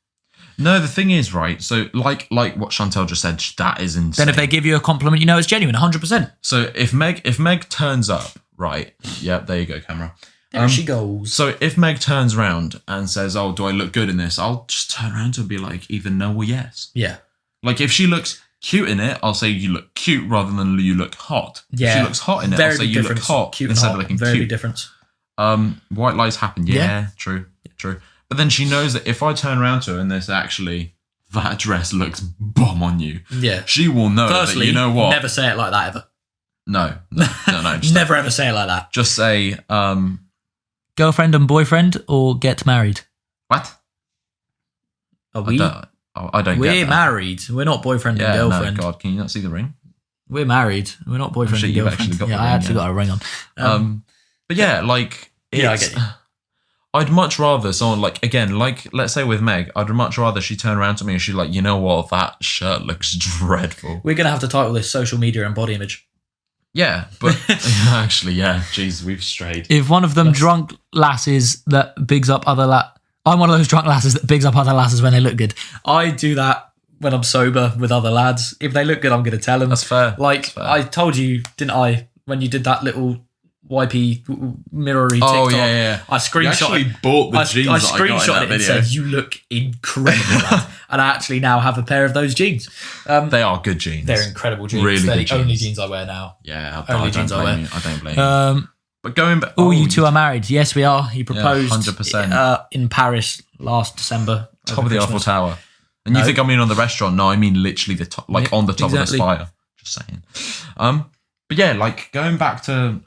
No, the thing is, right, so like what Chantel just said, that is insane. Then if they give you a compliment, you know it's genuine, 100%. So if Meg turns up, right, yeah, there you go, camera. There she goes. So if Meg turns around and says, oh, do I look good in this? I'll just turn around to her and be like, either no or yes. Yeah. Like if she looks cute in it, I'll say you look cute rather than you look hot. Yeah. If she looks hot in it, I'll say you look hot cute instead and of looking very cute. Very different. White lies happen. Yeah, true. But then she knows that if I turn around to her and there's actually that dress looks bomb on you, she will know that, you know what? Never say it like that ever. No. Never ever say it like that. Just say, girlfriend and boyfriend or get married? what? Are we? I don't get We're that. married. We're not boyfriend and girlfriend. No, God, can you not see the ring? We're married. We're not boyfriend and you've girlfriend. actually got the I ring, actually got a ring on. But yeah, like... I get you. I'd much rather someone, like, again, like, let's say with Meg, I'd much rather she turn around to me and she's like, you know what, that shirt looks dreadful. We're going to have to title this Social Media and Body Image. Yeah, but actually, yeah, jeez, we've strayed. If one of them drunk lasses that bigs up other I'm one of those drunk lasses that bigs up other lasses when they look good. I do that when I'm sober with other lads. If they look good, I'm going to tell them. That's fair. Like, I told you, didn't I, when you did that little wipey mirrory TikTok. Oh, yeah. I screenshot you bought the jeans I that I got in screenshot that it and video. said, you look incredible, lad. And I actually now have a pair of those jeans. They are good jeans. They're incredible jeans. Really They're good the only jeans. jeans I wear now. Yeah, Only I jeans don't I blame wear. you. I don't blame you. But going back... you two are married. Yes, we are. He proposed 100%. In Paris last December. Top of the Eiffel Tower. And you think I mean on the restaurant? No, I mean literally the top, like on the top of the spire. Just saying. But yeah, like going back to...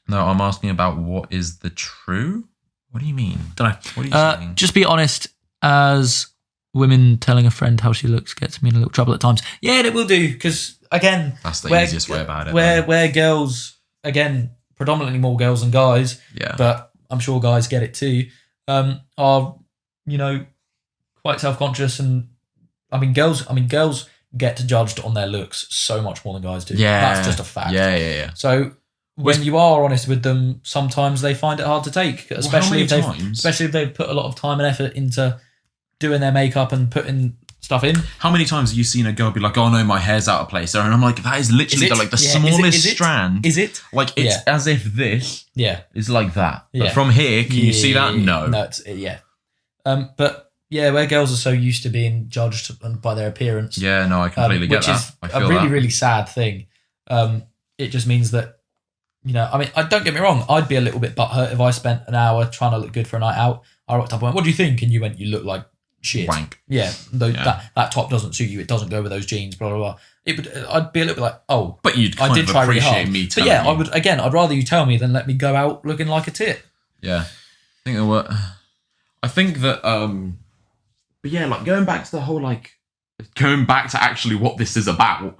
No, I'm asking about what is the true? What do you mean? Don't know. What are you saying? Just be honest, as women telling a friend how she looks gets me in a little trouble at times. Yeah, it will do, because, again... That's the easiest way about it. Where girls, again, predominantly more girls than guys, but I'm sure guys get it too, are, you know, quite self-conscious. And, girls get judged on their looks so much more than guys do. Yeah. That's just a fact. Yeah. So... when you are honest with them, sometimes they find it hard to take, especially if they've put a lot of time and effort into doing their makeup and putting stuff in. How many times have you seen a girl be like, "Oh no, my hair's out of place," and I'm like, "That is literally the smallest strand." Is it? Like it's as if this is like that. But from here, can you see that? No. No, it's but yeah, where girls are so used to being judged by their appearance. Yeah, no, I completely get that. Which is a really, really sad thing. It just means that. You know, don't get me wrong. I'd be a little bit butthurt if I spent an hour trying to look good for a night out. I rocked up and went, "What do you think?" And you went, "You look like shit." Wank. Yeah, that top doesn't suit you. It doesn't go with those jeans. Blah blah blah. I'd be a little bit like, "Oh," but you'd kind of try appreciate really hard. Me telling But yeah, you. I would. Again, I'd rather you tell me than let me go out looking like a tit. Yeah, I think that. But yeah, like going back to actually what this is about.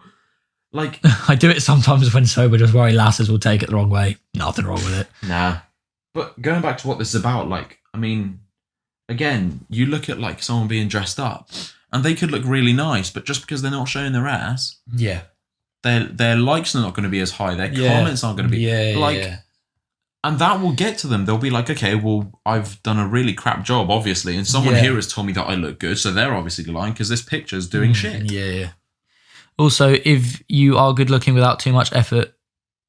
Like I do it sometimes when sober, just worry lasses will take it the wrong way. Nothing wrong with it. Nah. But going back to what this is about, like, again, you look at like someone being dressed up and they could look really nice, but just because they're not showing their ass, their likes are not going to be as high. Their comments aren't going to be and that will get to them. They'll be like, okay, well, I've done a really crap job, obviously, and someone here has told me that I look good, so they're obviously lying because this picture's doing shit. Yeah. Also, if you are good looking without too much effort,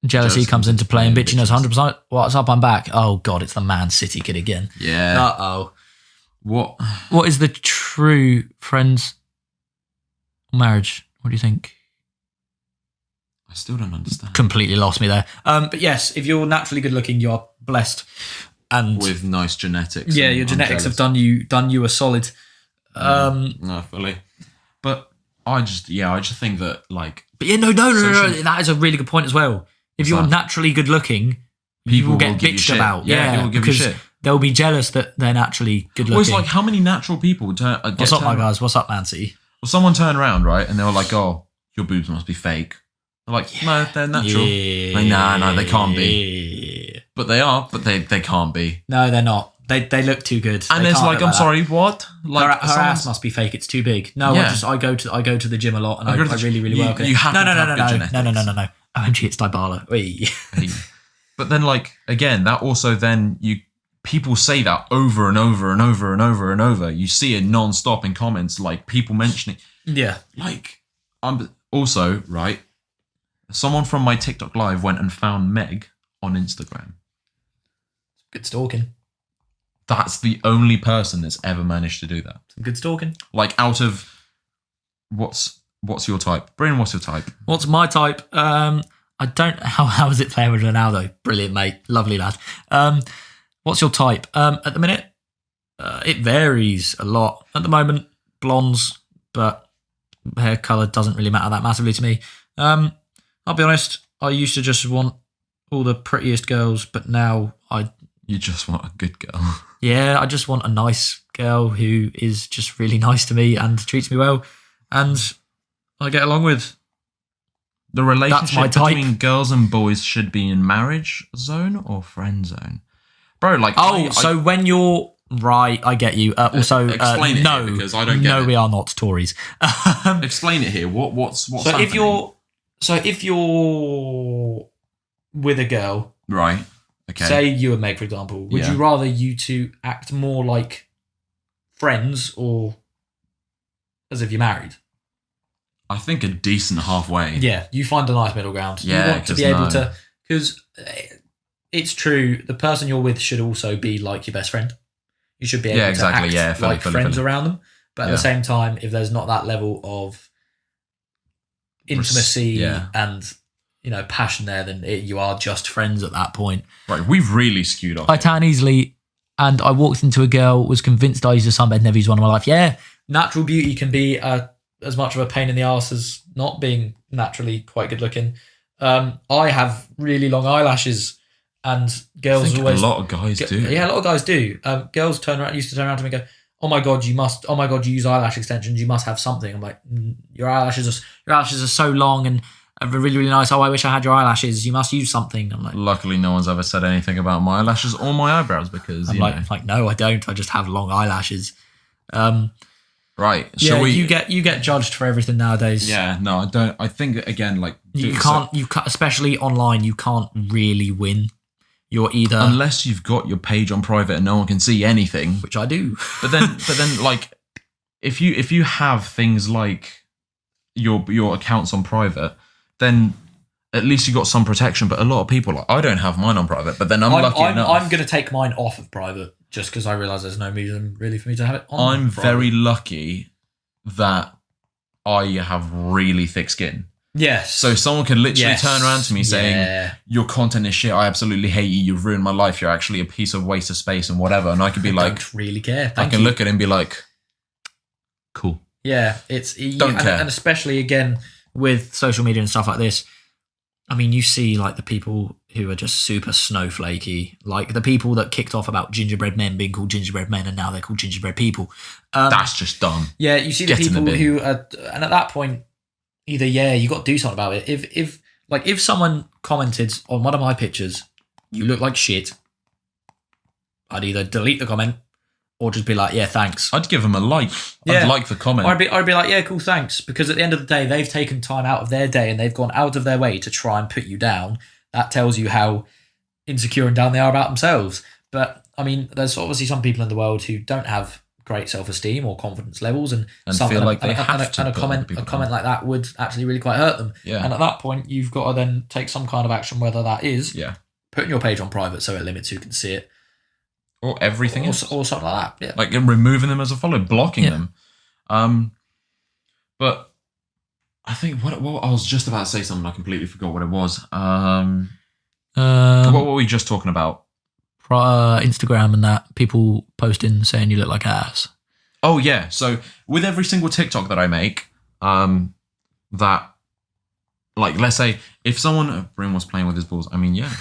jealousy comes into play, and bitchiness 100%. What's up? I'm back. Oh God, it's the Man City kid again. Yeah. What is the true friends marriage? What do you think? I still don't understand. Completely lost me there. But yes, if you're naturally good looking, you are blessed, and with nice genetics. Yeah, your genetics have done you a solid. No, fully. But I just think that like. But yeah, no. That is a really good point as well. If you're naturally good looking, people will get bitched about. Yeah, people will give you shit. They'll be jealous that they're naturally good looking. Well, it's like how many natural people What's up, my guys? What's up, Nancy? Well, someone turned around, right, and they were like, "Oh, your boobs must be fake." They're like, "No, they're natural." Like, no, they can't be. But they are. But they can't be. No, they're not. They look too good. And it's like, I'm sorry, what? Like her ass must be fake. It's too big. No, I go to the gym a lot, and I really work it. You have no. OMG, it's Dybala. But then, like, again, that also then people say that over and over and over and over and over. You see it non-stop in comments, like people mentioning. Yeah. Like, I'm also, right, someone from my TikTok live went and found Meg on Instagram. Good stalking. That's the only person that's ever managed to do that. Some good stalking. Like, out of what's your type? Bryn, what's your type? What's my type? I don't. How is it playing with Ronaldo? Brilliant, mate. Lovely lad. What's your type? At the minute, it varies a lot. At the moment, blondes, but hair colour doesn't really matter that massively to me. I'll be honest. I used to just want all the prettiest girls, but now You just want a good girl. Yeah, I just want a nice girl who is just really nice to me and treats me well, and I get along with. The relationship between girls and boys should be in marriage zone or friend zone, bro. Like, so when you're right, I get you. Also, explain it no, here because I don't get it. No, we are not Tories. Explain it here. What's so happening? if you're with a girl, right? Okay. Say you and Meg, for example. Would you rather you two act more like friends or as if you're married? I think a decent halfway. Yeah, you find a nice middle ground. Yeah, you want to be able to, because it's true. The person you're with should also be like your best friend. You should be able to act like friends around them. But at the same time, if there's not that level of intimacy and passion there, then you are just friends at that point. Right, we've really skewed off. I tan easily, and I walked into a girl, was convinced I used a sunbed, never used one in my life. Yeah, natural beauty can be as much of a pain in the arse as not being naturally quite good looking. I have really long eyelashes, and girls always. A lot of guys do. Yeah, a lot of guys do. Girls used to turn around to me and go, "Oh my god, you use eyelash extensions. You must have something." I'm like, your eyelashes are so long and really, really nice. Oh, I wish I had your eyelashes. You must use something. I'm like, luckily, no one's ever said anything about my eyelashes or my eyebrows because I'm like, no, I don't. I just have long eyelashes. Right. So you get judged for everything nowadays. Yeah. No, I don't. I think again, like you can't, especially online, you can't really win. You're either unless you've got your page on private and no one can see anything, which I do. But then, like, if you have things like your accounts on private, then at least you got some protection. But a lot of people, I don't have mine on private, but then I'm lucky enough. I'm going to take mine off of private just because I realise there's no reason really for me to have it on. I'm private. Very lucky that I have really thick skin. Yes. So someone can literally turn around to me saying, your content is shit, I absolutely hate you, you've ruined my life, you're actually a piece of waste of space and whatever. And I could be I don't really care. I can look at it and be like, cool. Yeah, don't care. And especially again with social media and stuff like this, I mean, you see like the people who are just super snowflakey, like the people that kicked off about gingerbread men being called gingerbread men and now they're called gingerbread people. That's just dumb. Yeah, you see the people who are, and at that point, either you got to do something about it. If someone commented on one of my pictures, you look like shit, I'd either delete the comment or just be like, yeah, thanks. I'd give them a like. Yeah. I'd like the comment. I'd be like, yeah, cool, thanks. Because at the end of the day, they've taken time out of their day and they've gone out of their way to try and put you down. That tells you how insecure and down they are about themselves. But I mean, there's obviously some people in the world who don't have great self-esteem or confidence levels, and feel like they have to. And a comment like that would actually really quite hurt them. Yeah. And at that point, you've got to then take some kind of action, whether that is putting your page on private so it limits who can see it, or everything else, or something like that. Yeah. Like removing them as a follower, blocking them. But I think what I was just about to say something. I completely forgot what it was. What were we just talking about? Instagram and that, people posting saying you look like ass. Oh yeah, so with every single TikTok that I make, that like, let's say if someone, Bryn was playing with his balls. I mean, yeah.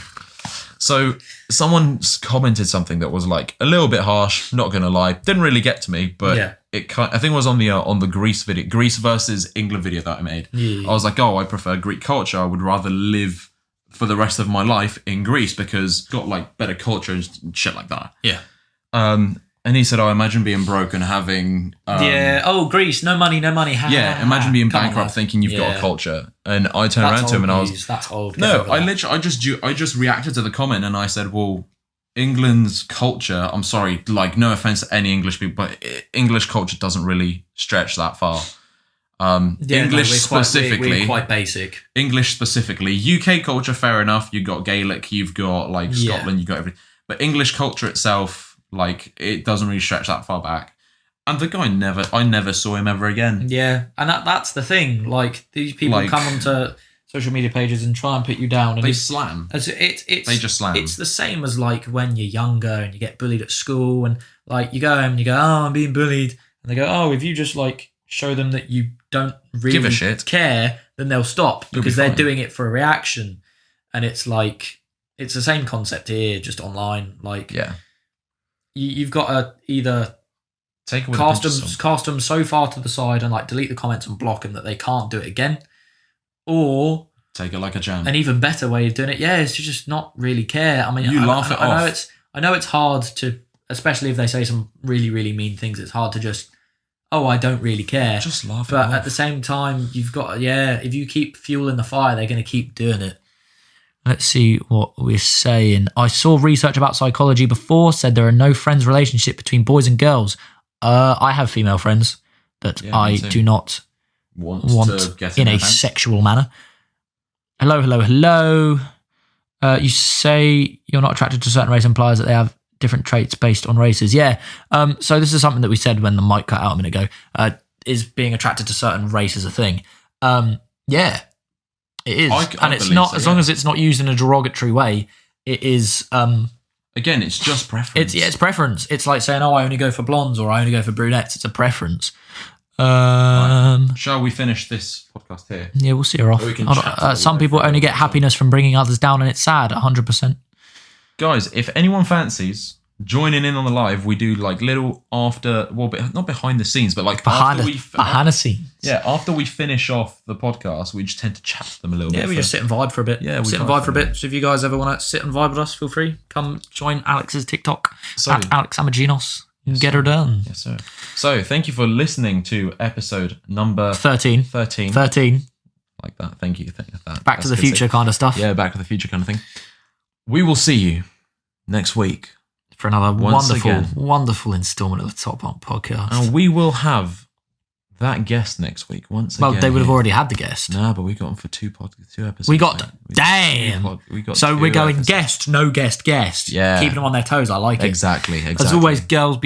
So someone commented something that was like a little bit harsh. Not gonna lie, didn't really get to me, but I think it was on the Greece video, Greece versus England video that I made. I was like, I prefer Greek culture. I would rather live for the rest of my life in Greece because it's got like better culture and shit like that. Yeah. And he said, imagine being broke and having... Greece, no money. Imagine being bankrupt thinking you've got a culture. And I turned around to him and I was... That's old. No, I just reacted to the comment and I said, well, England's culture, I'm sorry, like, no offense to any English people, but English culture doesn't really stretch that far. Specifically... We're quite basic. English specifically. UK culture, fair enough. You've got Gaelic, you've got, like, Scotland, you've got everything. But English culture itself... Like, it doesn't really stretch that far back. And the guy I never saw him ever again. Yeah, and that's the thing. Like, these people come onto social media pages and try and put you down. And they slam. They just slam. It's the same as, like, when you're younger and you get bullied at school and, like, you go home and you go, I'm being bullied. And they go, if you just, like, show them that you don't really give a shit, care, then they'll stop because they're doing it for a reaction. And it's, like, it's the same concept here, just online. Like, yeah. You've got to either cast them so far to the side and like delete the comments and block them that they can't do it again, or take it like a jam. An even better way of doing it, is to just not really care. I mean, I know it's hard to, especially if they say some really, really mean things. It's hard to just, I don't really care. Just laugh. But at the same time, you've got, if you keep fueling the fire, they're going to keep doing it. Let's see what we're saying. I saw research about psychology before, said there are no friends relationship between boys and girls. I have female friends that I do not want in a sexual manner. Hello. You say you're not attracted to certain race implies that they have different traits based on races. Yeah. So this is something that we said when the mic cut out a minute ago. Is being attracted to certain race is a thing. Yeah. It is, and it's not as long as it's not used in a derogatory way. It is. Again, it's just preference. It's preference. It's like saying, I only go for blondes or I only go for brunettes. It's a preference. Right. Shall we finish this podcast here? Yeah, we'll see her off. Some people only get happiness from bringing others down, and it's sad. 100%. Guys, if anyone fancies joining in on the live, we do like little after, not behind the scenes, but like behind the scenes. Yeah, after we finish off the podcast, we just tend to chat to them a little bit. Yeah, we just sit and vibe for a bit. Yeah, sit and vibe for a bit. So if you guys ever want to sit and vibe with us, feel free. Come join Alex's TikTok at Alex Amaginos and get her done. Yes, sir. So thank you for listening to episode number 13. 13. Like that. Thank you. Back to the future kind of stuff. Yeah, back to the future kind of thing. We will see you next week. For another wonderful installment of the Top Bunk podcast. And we will have that guest next week once again. Well, they would have already had the guest. No, but we got them for two episodes. We got so we're going guest, no guest. Yeah. Keeping them on their toes. I like it. Exactly. As always, girls,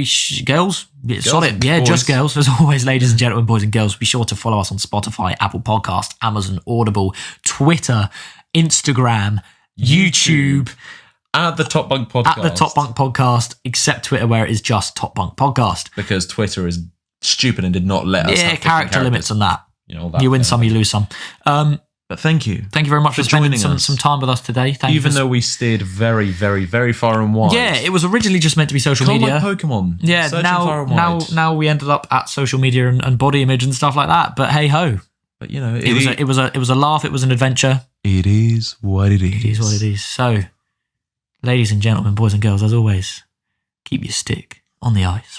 girls? Solid. Yeah, boys. Just girls. As always, ladies and gentlemen, boys and girls, be sure to follow us on Spotify, Apple Podcast, Amazon, Audible, Twitter, Instagram, YouTube. At the Top Bunk Podcast. At the Top Bunk Podcast, except Twitter, where it is just Top Bunk Podcast. Because Twitter is stupid and did not let us have character limits on that. You win some, you lose some. But thank you. Thank you very much for spending some time with us today. Even though we steered very, very, very far and wide. Yeah, it was originally just meant to be social media. Like Pokemon. Yeah, now we ended up at social media and body image and stuff like that. But hey ho. But you know, it was a laugh. It was an adventure. It is what it is. It is what it is. So, ladies and gentlemen, boys and girls, as always, keep your stick on the ice.